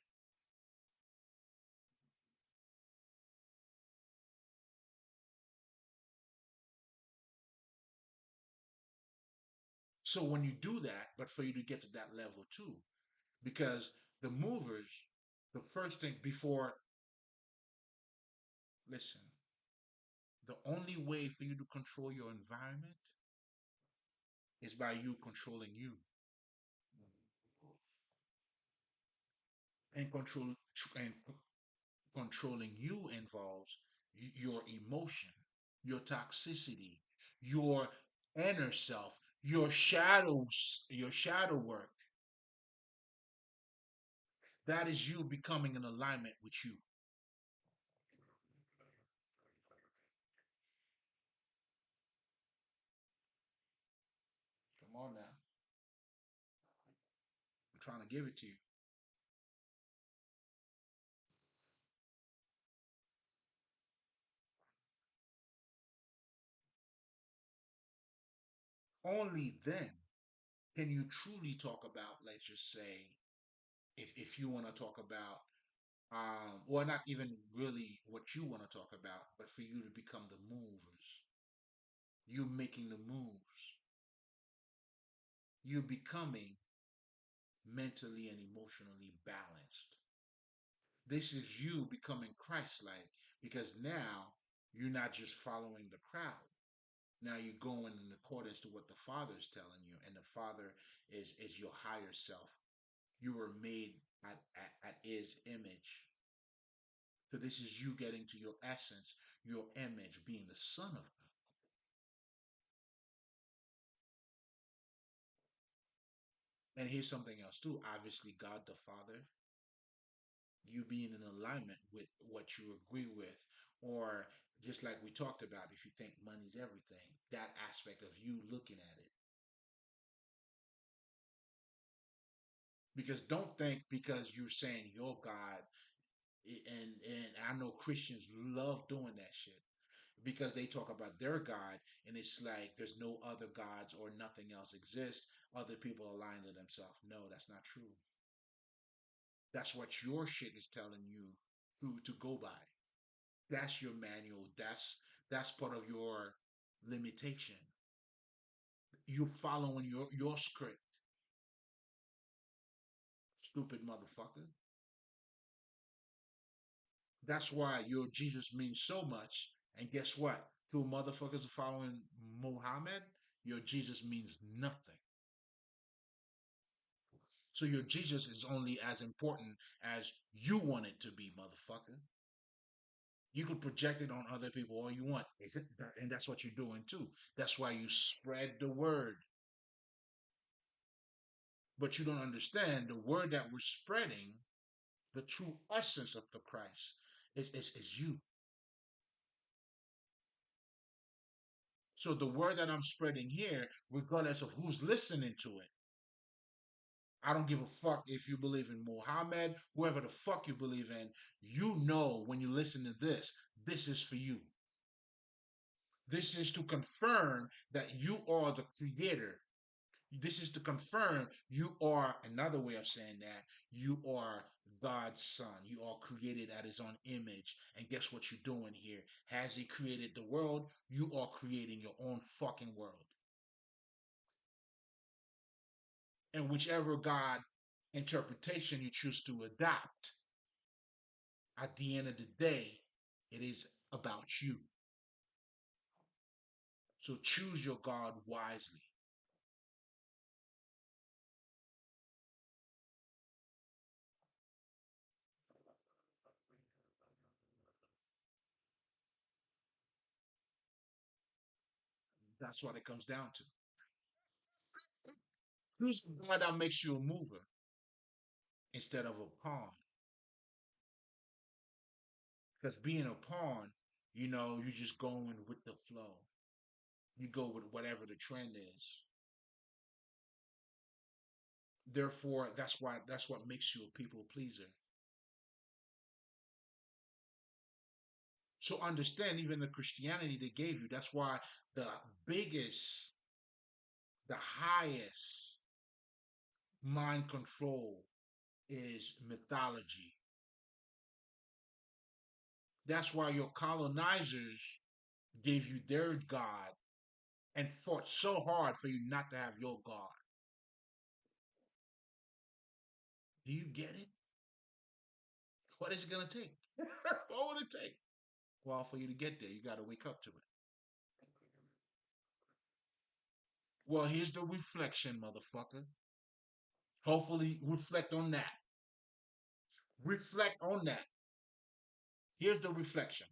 So when you do that, but for you to get to that level too, because the movers, the first thing before, listen, The only way for you to control your environment is by you controlling you. And and controlling you involves your emotion, your toxicity, your inner self, your shadow work. That is you becoming in alignment with you. Come on now. I'm trying to give it to you. Only then can you truly talk about, let's just say, if you want to talk about, or not even really what you want to talk about, but for you to become the movers, you making the moves, you becoming mentally and emotionally balanced. This is you becoming Christ like because now you're not just following the crowd. Now you're going in accordance to what the Father is telling you, and the Father is your higher self. You were made at His image. So this is you getting to your essence, your image, being the Son of God. And here's something else too. Obviously, God the Father, you being in alignment with what you agree with, or just like we talked about, if you think money's everything, that aspect of you looking at it. Because don't think because you're saying your God, and I know Christians love doing that shit because they talk about their God, and it's like there's no other gods or nothing else exists. Other people align to themselves. No, that's not true. That's what your shit is telling you to go by. That's your manual. That's part of your limitation. You following your script, stupid motherfucker. That's why your Jesus means so much. And guess what? To motherfuckers following Muhammad, your Jesus means nothing. So your Jesus is only as important as you want it to be, motherfucker. You can project it on other people all you want. And that's what you're doing too. That's why you spread the word. But you don't understand the word that we're spreading, the true essence of the Christ, is you. So the word that I'm spreading here, regardless of who's listening to it, I don't give a fuck if you believe in Muhammad, whoever the fuck you believe in. You know when you listen to this is for you. This is to confirm that you are the creator. This is to confirm you are, another way of saying that, you are God's son. You are created at his own image. And guess what you're doing here? Has he created the world? You are creating your own fucking world. And whichever God interpretation you choose to adopt, at the end of the day, it is about you. So choose your God wisely. That's what it comes down to. Choose a God that makes you a mover instead of a pawn. Because being a pawn, you're just going with the flow. You go with whatever the trend is. Therefore, that's what makes you a people pleaser. So understand even the Christianity they gave you. That's why the biggest, the highest mind control is mythology. That's why your colonizers gave you their God and fought so hard for you not to have your God. Do you get it? What is it going to take? What would it take? Well, for you to get there, you got to wake up to it. Well, here's the reflection, motherfucker. Hopefully, reflect on that. Reflect on that. Here's the reflection.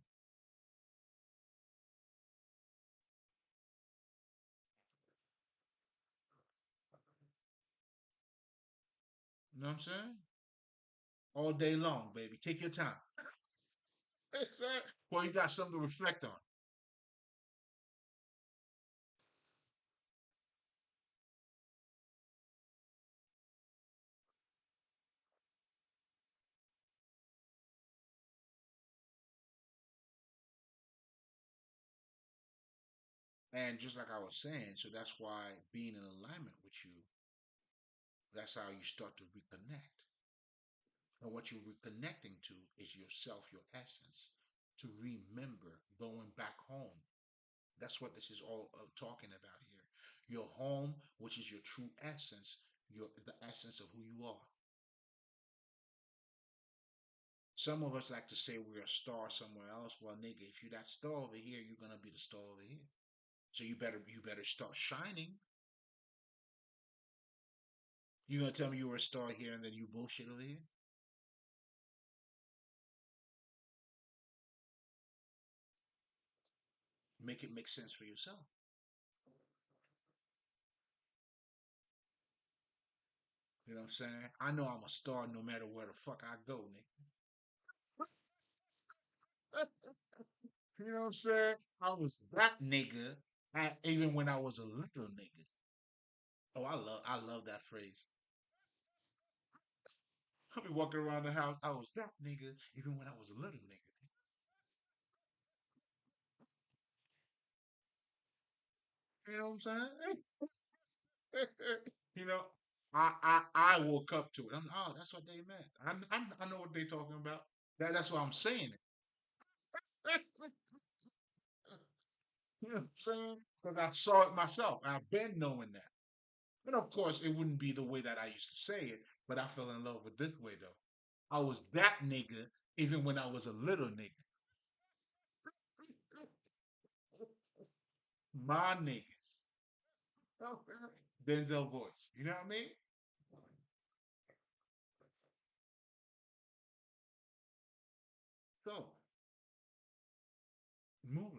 You know what I'm saying? All day long, baby. Take your time. Well, you got something to reflect on. And just like I was saying, so that's why being in alignment with you, that's how you start to reconnect. And what you're reconnecting to is yourself, your essence, to remember going back home. That's what this is all talking about here. Your home, which is your true essence, your the essence of who you are. Some of us like to say we're a star somewhere else. Well, nigga, if you're that star over here, you're gonna be the star over here. So you better start shining. You gonna tell me you were a star here and then you bullshit over here? Make it make sense for yourself. You know what I'm saying? I know I'm a star no matter where the fuck I go, nigga. You know what I'm saying? I was that nigga even when I was a little nigga. Oh, I love that phrase. I be walking around the house. I was that nigga even when I was a little nigga. You know what I'm saying? You know, I woke up to it. Oh, that's what they meant. I know what they talking about. That's why I'm saying it. You know what I'm saying? Because I saw it myself. I've been knowing that. And of course, it wouldn't be the way that I used to say it, but I fell in love with this way though. I was that nigga even when I was a little nigga. My niggas. Denzel voice. You know what I mean? So, movies.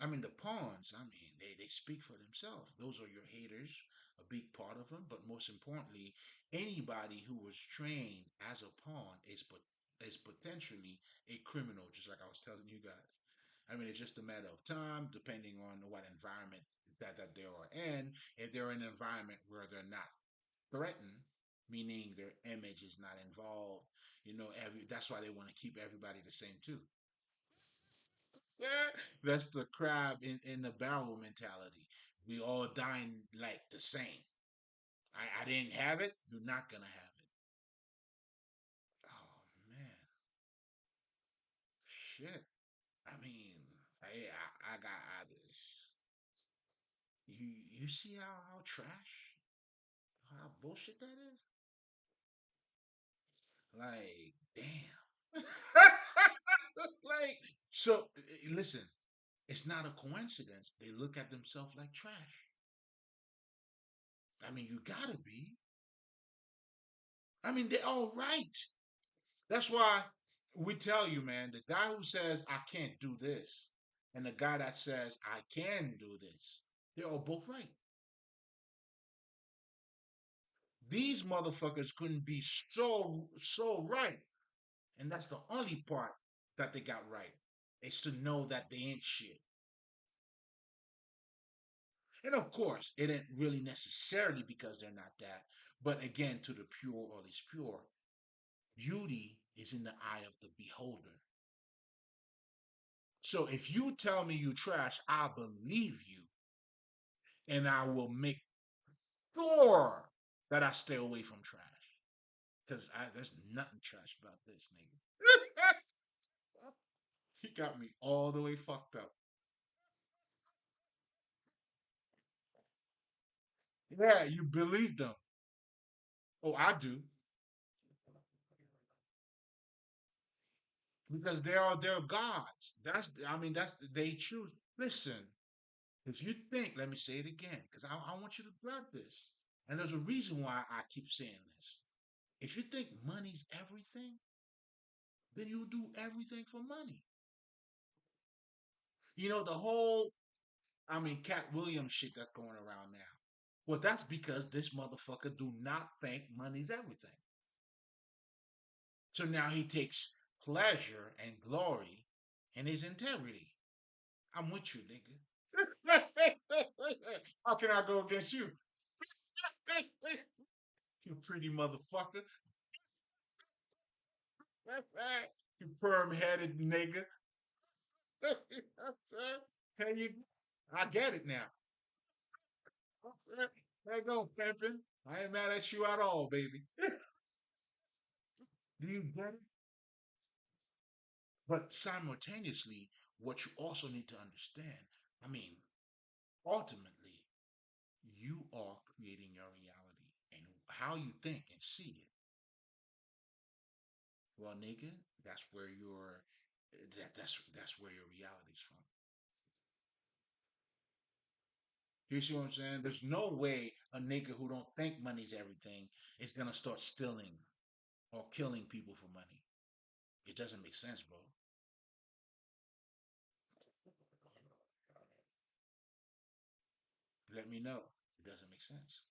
I mean, the pawns, I mean, they speak for themselves. Those are your haters, a big part of them. But most importantly, anybody who was trained as a pawn is potentially a criminal, just like I was telling you guys. I mean, it's just a matter of time, depending on what environment that they are in. If they're in an environment where they're not threatened, meaning their image is not involved, that's why they want to keep everybody the same too. Yeah, that's the crab in the barrel mentality. We all dying like the same. I didn't have it. You're not gonna have it. Oh man, shit. I mean, I got others. You see how trash, how bullshit that is? Like, damn. Like, so listen, it's not a coincidence. They look at themselves like trash. I mean, you gotta be. I mean, they're all right. That's why we tell you, man, the guy who says, I can't do this, and the guy that says, I can do this, they're all both right. These motherfuckers couldn't be so right. And that's the only part that they got right. Is to know that they ain't shit. And of course, it ain't really necessarily because they're not that. But again, to the pure or least pure, beauty is in the eye of the beholder. So if you tell me you trash, I believe you. And I will make sure that I stay away from trash. Because there's nothing trash about this nigga. He got me all the way fucked up. Yeah, you believe them. Oh, I do. because they're gods. That's I mean that's they choose. Listen, if you think, let me say it again, because I want you to grab this. And there's a reason why I keep saying this. If you think money's everything, then you do everything for money. You know, the whole, I mean, Cat Williams shit that's going around now. Well, that's because this motherfucker do not think money's everything. So now he takes pleasure and glory in his integrity. I'm with you, nigga. How can I go against you? You pretty motherfucker. You perm headed nigga. Hey, you, I get it now. There you go, pimping. I ain't mad at you at all, baby. Do you get it? But simultaneously, what you also need to understand, I mean, ultimately, you are creating your reality and how you think and see it. Well, nigga, that's where your that's where your reality's from. You see what I'm saying? There's no way a nigga who don't think money's everything is gonna start stealing or killing people for money. It doesn't make sense, bro. Let me know. It doesn't make sense.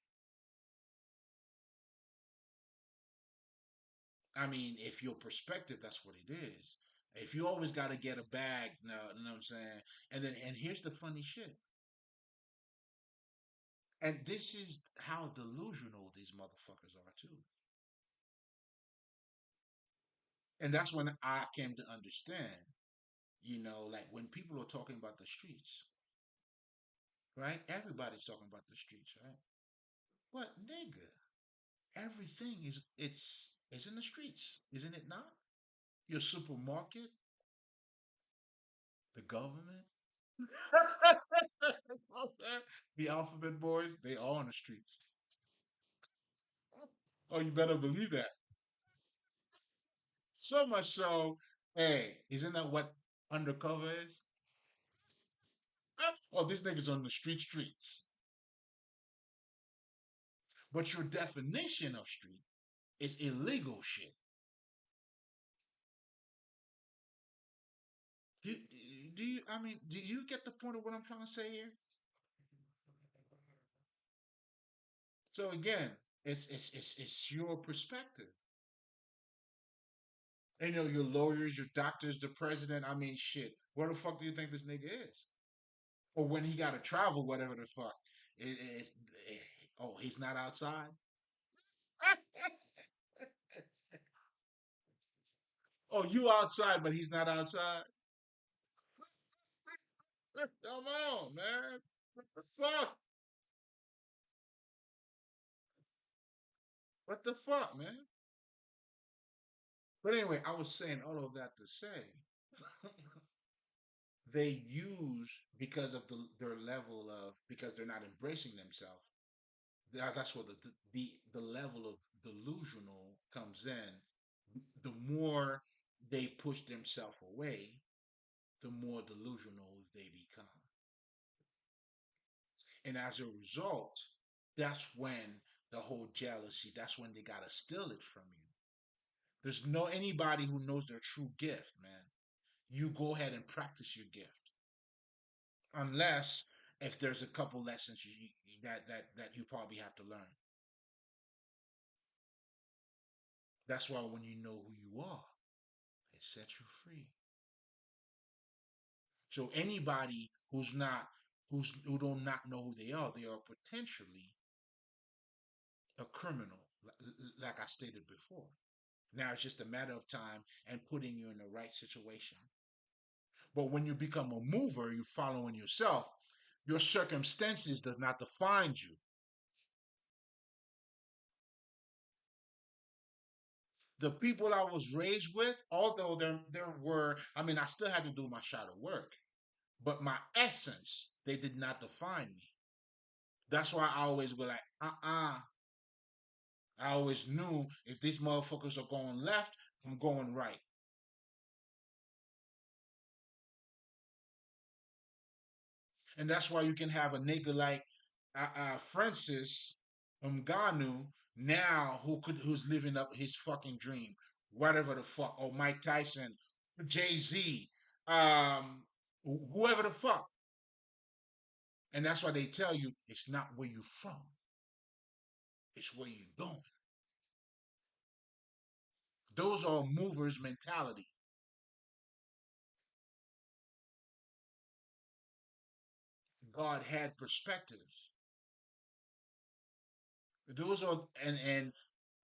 I mean, if your perspective, that's what it is. If you always got to get a bag, no, you know what I'm saying? And here's the funny shit. And this is how delusional these motherfuckers are too. And that's when I came to understand, like when people are talking about the streets, right? Everybody's talking about the streets, right? But nigga, everything is in the streets, isn't it not? Your supermarket, the government, the alphabet boys, they all on the streets. Oh, you better believe that. So much so, hey, isn't that what undercover is? Oh, this nigga's on the streets. But your definition of street is illegal shit. Do, do you? I mean, do you get the point of what I'm trying to say here? So again, it's your perspective. And, your lawyers, your doctors, the president. I mean, shit. Where the fuck do you think this nigga is? Or when he got to travel, whatever the fuck. It, it's, it, oh, he's not outside. Oh, you outside, but he's not outside. Come on, man. What the fuck? What the fuck, man? But anyway, I was saying all of that to say they use because of their level of because they're not embracing themselves. That's where the level of delusional comes in. The more they push themselves away, the more delusional they become. And as a result, that's when the whole jealousy, that's when they gotta steal it from you. There's no anybody who knows their true gift, man. You go ahead and practice your gift. Unless if there's a couple lessons that you probably have to learn. That's why when you know who you are, it sets you free. So anybody who do not know who they are potentially a criminal, like I stated before. Now it's just a matter of time and putting you in the right situation. But when you become a mover, you're following yourself. Your circumstances does not define you. The people I was raised with, although there were, I mean, I still had to do my shadow work, but my essence, they did not define me. That's why I always be like, I always knew if these motherfuckers are going left, I'm going right. And that's why you can have a nigga like Francis Ngannou now who's living up his fucking dream, whatever the fuck, or Mike Tyson, Jay-Z, um, whoever the fuck. And that's why they tell you it's not where you're from, it's where you're going. Those are movers mentality. God had perspectives. Those are and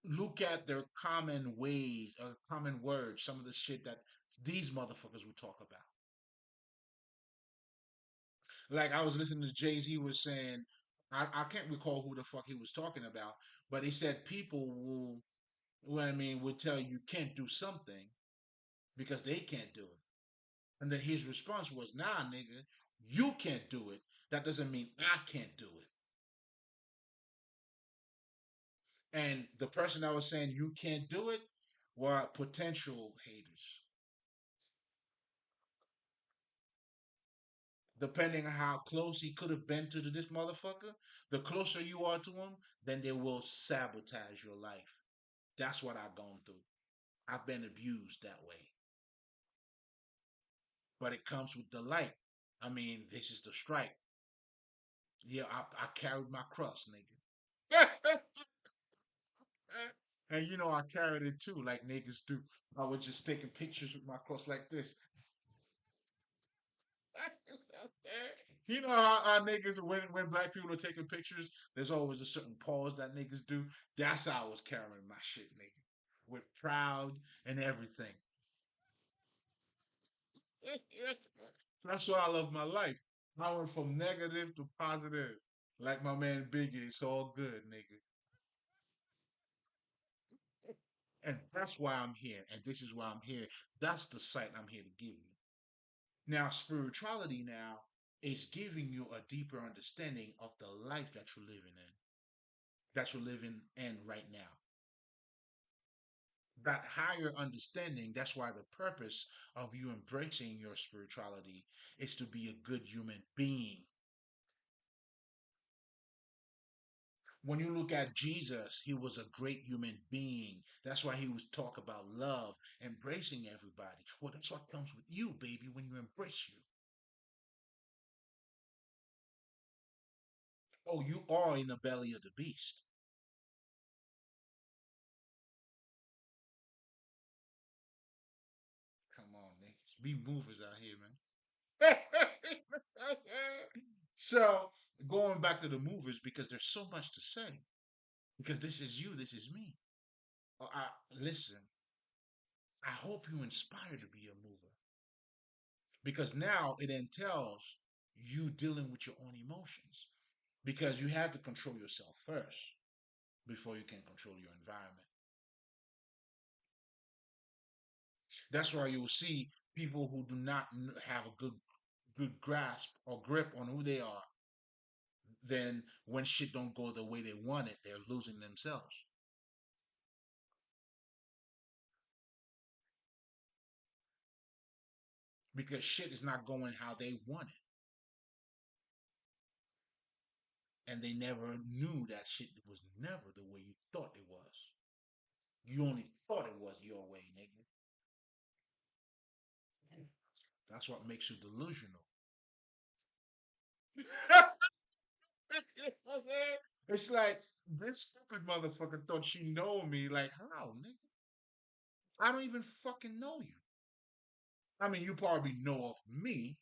look at their common ways or common words, some of the shit that these motherfuckers would talk about. Like I was listening to Jay-Z was saying, I can't recall who the fuck he was talking about, but he said people will, what I mean, would tell you can't do something because they can't do it. And then his response was, nah, nigga, you can't do it. That doesn't mean I can't do it. And the person that was saying you can't do it were potential haters. Depending on how close he could have been to this motherfucker, the closer you are to him, then they will sabotage your life. That's what I've gone through. I've been abused that way. But it comes with the light. I mean, this is the strike. Yeah, I carried my cross, nigga. And you know I carried it too, like niggas do. I was just taking pictures with my cross like this. You know how niggas when black people are taking pictures, there's always a certain pause that niggas do. That's how I was carrying my shit, nigga, with proud and everything. That's why I love my life. I went from negative to positive, like my man Biggie. It's all good, nigga, and that's why I'm here, and this is why I'm here. That's the sight I'm here to give you. Now, spirituality now is giving you a deeper understanding of the life that you're living in right now. That higher understanding, that's why the purpose of you embracing your spirituality is to be a good human being. When you look at Jesus, he was a great human being. That's why he was talk about love, embracing everybody. Well, that's what comes with you, baby, when you embrace you. Oh, you are in the belly of the beast. Come on, niggas. Be movers out here, man. So going back to the movers, because there's so much to say. Because this is you, this is me. Listen, I hope you inspire to be a mover. Because now it entails you dealing with your own emotions. Because you have to control yourself first before you can control your environment. That's why you'll see people who do not have a good grasp or grip on who they are. Then when shit don't go the way they want it, they're losing themselves because shit is not going how they want it, and they never knew that shit was never the way you thought it was. You only thought it was your way, nigga. That's what makes you delusional. It's like this stupid motherfucker thought she know me. Like how, nigga? I don't even fucking know you. I mean, you probably know of me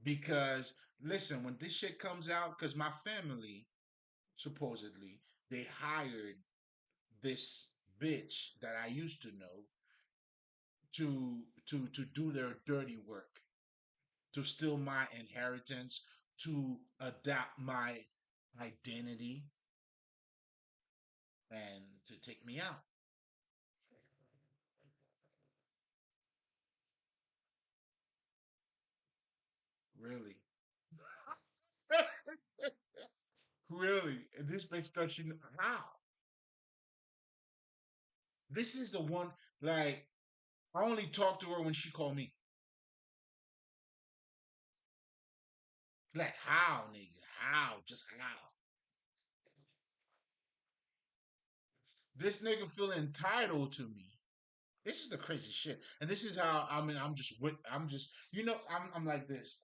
because listen, when this shit comes out, because my family supposedly they hired this bitch that I used to know to do their dirty work, to steal my inheritance, to adapt my identity, and to take me out. Really, really. And this makes question how. This is the one. Like I only talked to her when she called me. Like how, nigga? How? Just how? This nigga feel entitled to me. This is the crazy shit. And this is how I mean I'm just I'm like this.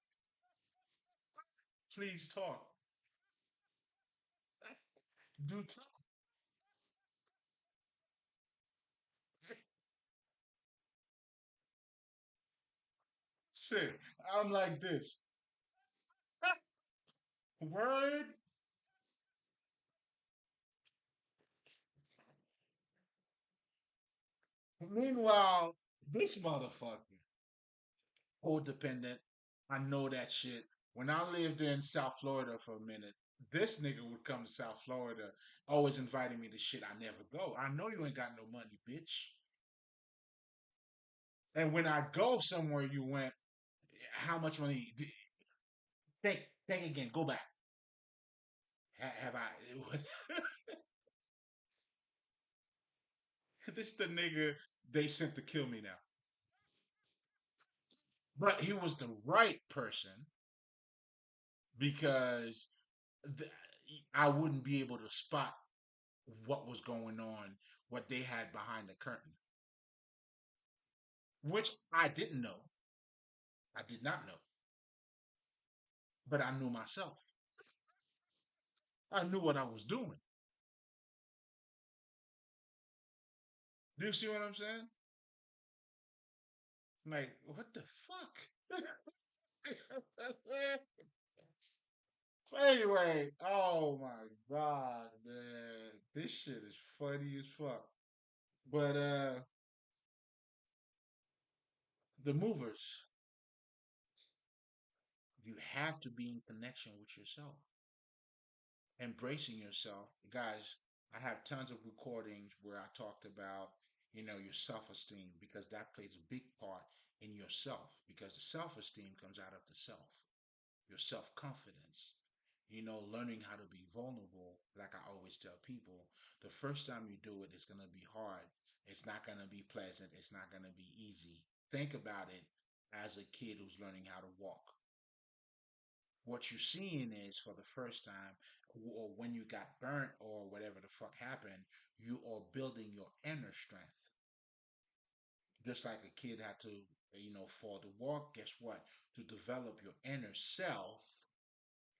Please talk. Do talk. Shit. I'm like this. Word. Meanwhile, this motherfucker, codependent. I know that shit. When I lived in South Florida for a minute, this nigga would come to South Florida, always inviting me to shit I never go. I know you ain't got no money, bitch. And when I go somewhere you went, how much money? Think, think again. Go back. Have I? This the nigga they sent to kill me now. But he was the right person because th- I wouldn't be able to spot what was going on, what they had behind the curtain, which I didn't know. I did not know, but I knew myself. I knew what I was doing. Do you see what I'm saying? Like, what the fuck? Anyway, oh my god, man, this shit is funny as fuck. But the movers, you have to be in connection with yourself, embracing yourself, guys. I have tons of recordings where I talked about, your self-esteem because that plays a big part in yourself because the self-esteem comes out of the self, your self-confidence. Learning how to be vulnerable, like I always tell people, the first time you do it, it's going to be hard. It's not going to be pleasant. It's not going to be easy. Think about it as a kid who's learning how to walk. What you're seeing is for the first time, or when you got burnt or whatever the fuck happened, you are building your inner strength. Just like a kid had to, fall to walk, guess what? To develop your inner self,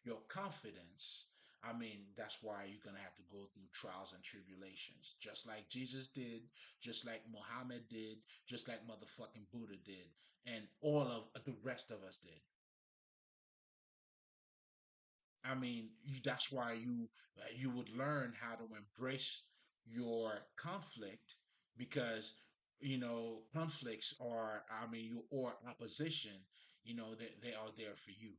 your confidence. I mean, that's why you're going to have to go through trials and tribulations, just like Jesus did, just like Muhammad did, just like motherfucking Buddha did, and all of the rest of us did. I mean, that's why you would learn how to embrace your conflict because conflicts are, I mean, you or opposition, they are there for you,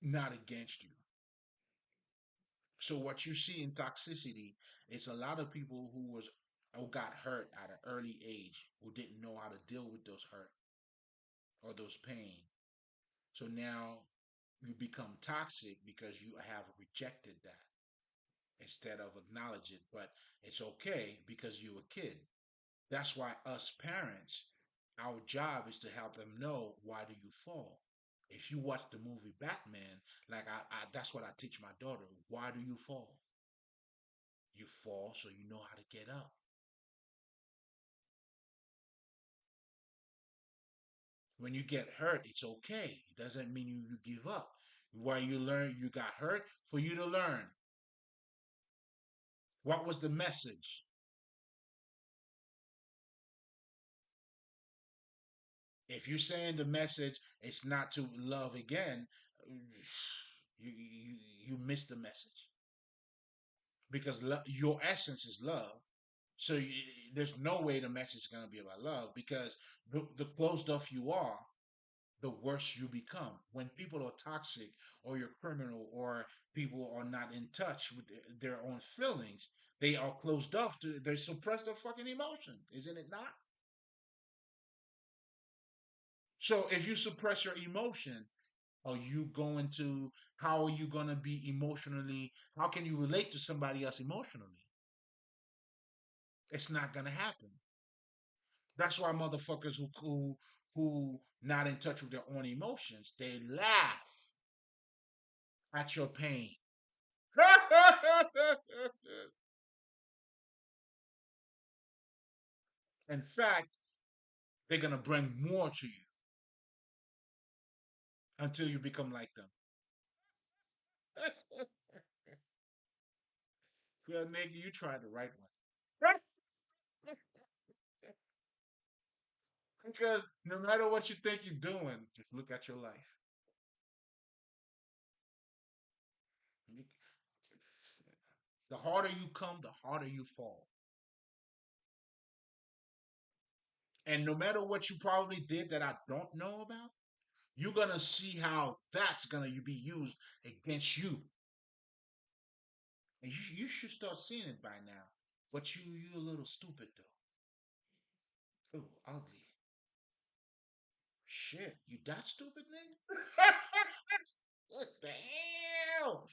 not against you. So what you see in toxicity is a lot of people who got hurt at an early age who didn't know how to deal with those hurt or those pain. So now you become toxic because you have rejected that instead of acknowledge it. But it's okay because you're a kid. That's why us parents, our job is to help them know why do you fall. If you watch the movie Batman, like that's what I teach my daughter. Why do you fall? You fall so you know how to get up. When you get hurt, it's okay. It doesn't mean you give up. Why you learn you got hurt for you to learn. What was the message? If you're saying the message it's not to love again, you miss the message because your essence is love. So there's no way the message is going to be about love because the closed off you are, the worse you become. When people are toxic or you're criminal or people are not in touch with their own feelings, they are closed off to, they suppress their fucking emotion, isn't it not? So if you suppress your emotion, are you going to, how are you going to be emotionally, how can you relate to somebody else emotionally? It's not going to happen. That's why motherfuckers who not in touch with their own emotions, they laugh at your pain. In fact, they're gonna bring more to you until you become like them. Well, nigga, you tried the right one. Because no matter what you think you're doing, just look at your life. The harder you come, the harder you fall. And no matter what you probably did that I don't know about, you're gonna see how that's gonna be used against you. And you should start seeing it by now. But you a little stupid though. Oh, ugly. Shit, you that stupid nigga? What the hell?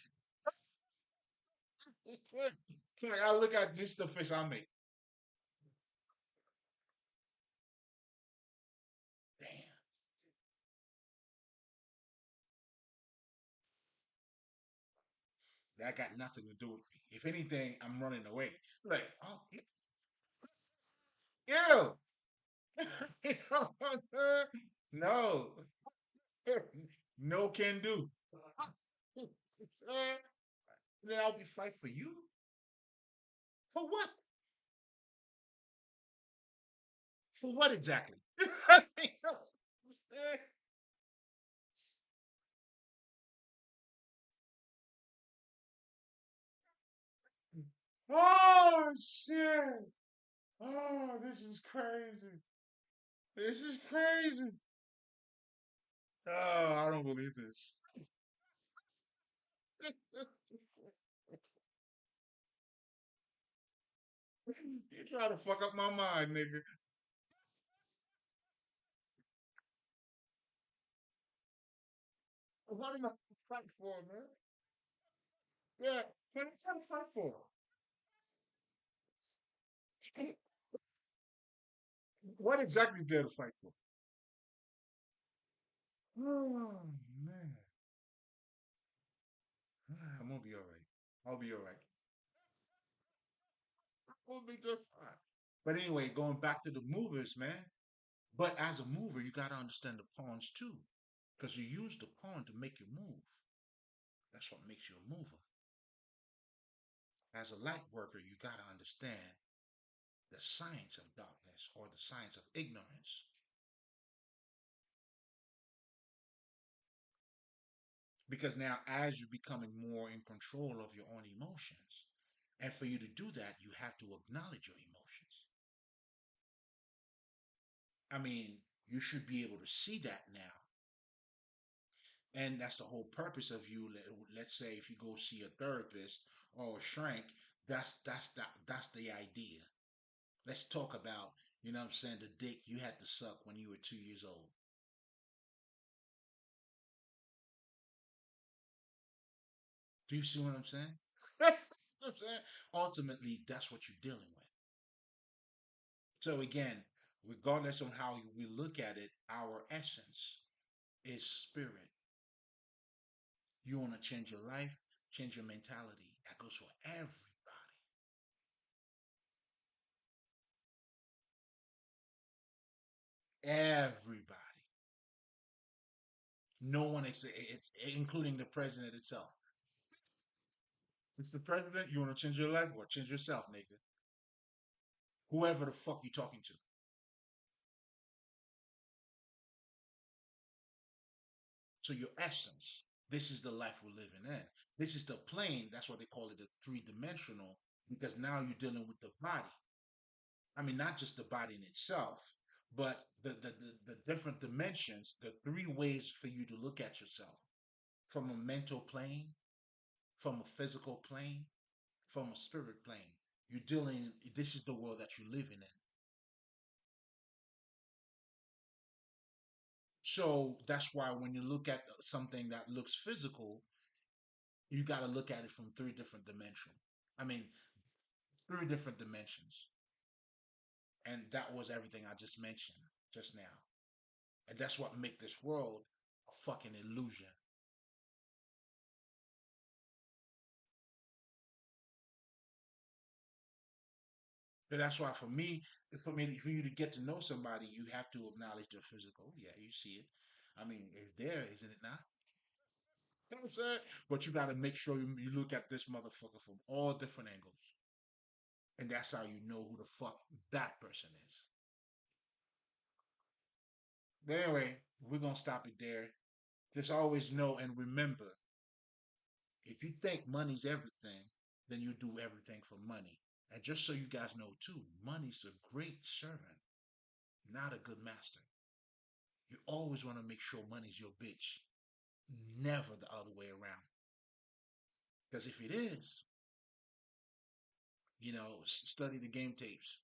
Like, I look at this the face I make. Damn, that got nothing to do with me. If anything, I'm running away. Like, oh, ew. No, no can do. Then I'll be fight for you for what? For what exactly? Oh shit! Oh, this is crazy. This is crazy. Oh, I don't believe this. You try to fuck up my mind, nigga. What am I fight for, man? Yeah, what am I trying to fight for? What exactly did I fight for? Oh man, I'm gonna be all right. I'll be all right. We'll be just fine. But anyway, going back to the movers, man. But as a mover, you got to understand the pawns too, because you use the pawn to make you move. That's what makes you a mover. As a light worker, you got to understand the science of darkness or the science of ignorance. Because now, as you're becoming more in control of your own emotions, and for you to do that, you have to acknowledge your emotions. I mean, you should be able to see that now. And that's the whole purpose of you. Let's say if you go see a therapist or a shrink, that's the idea. Let's talk about, you know what I'm saying, the dick you had to suck when you were 2 years old. Do you see what I'm saying? What I'm saying? Ultimately, that's what you're dealing with. So again, regardless of how we look at it, our essence is spirit. You want to change your life, change your mentality. That goes for everybody. Everybody. No one, it's including the president itself. It's the president. You want to change your life or change yourself, nigga? Whoever the fuck you talking to. So your essence. This is the life we're living in. This is the plane. That's what they call it, the three-dimensional, because now you're dealing with the body. I mean, not just the body in itself, but the different dimensions, the three ways for you to look at yourself from a mental plane, from a physical plane, from a spirit plane. You're dealing, this is the world that you're living in. So that's why when you look at something that looks physical, you got to look at it from three different dimensions. I mean, three different dimensions. And that was everything I just mentioned just now. And that's what make this world a fucking illusion. So that's why for you to get to know somebody, you have to acknowledge their physical. Yeah, you see it. I mean, it's there, isn't it not? You know what I'm saying? But you got to make sure you look at this motherfucker from all different angles. And that's how you know who the fuck that person is. But anyway, we're going to stop it there. Just always know and remember, if you think money's everything, then you do everything for money. And just so you guys know too, money's a great servant, not a good master. You always want to make sure money's your bitch, never the other way around. Because if it is, study the game tapes.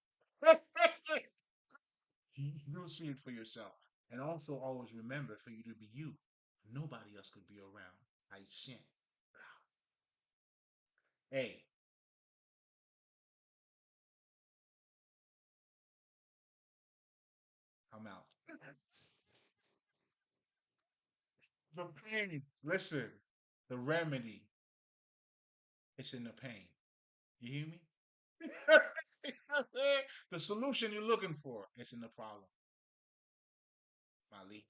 You'll see it for yourself. And also always remember for you to be you. Nobody else could be around. I sent. Hey, I'm out. The pain. Listen, the remedy is in the pain. You hear me? The solution you're looking for is in the problem, Mali.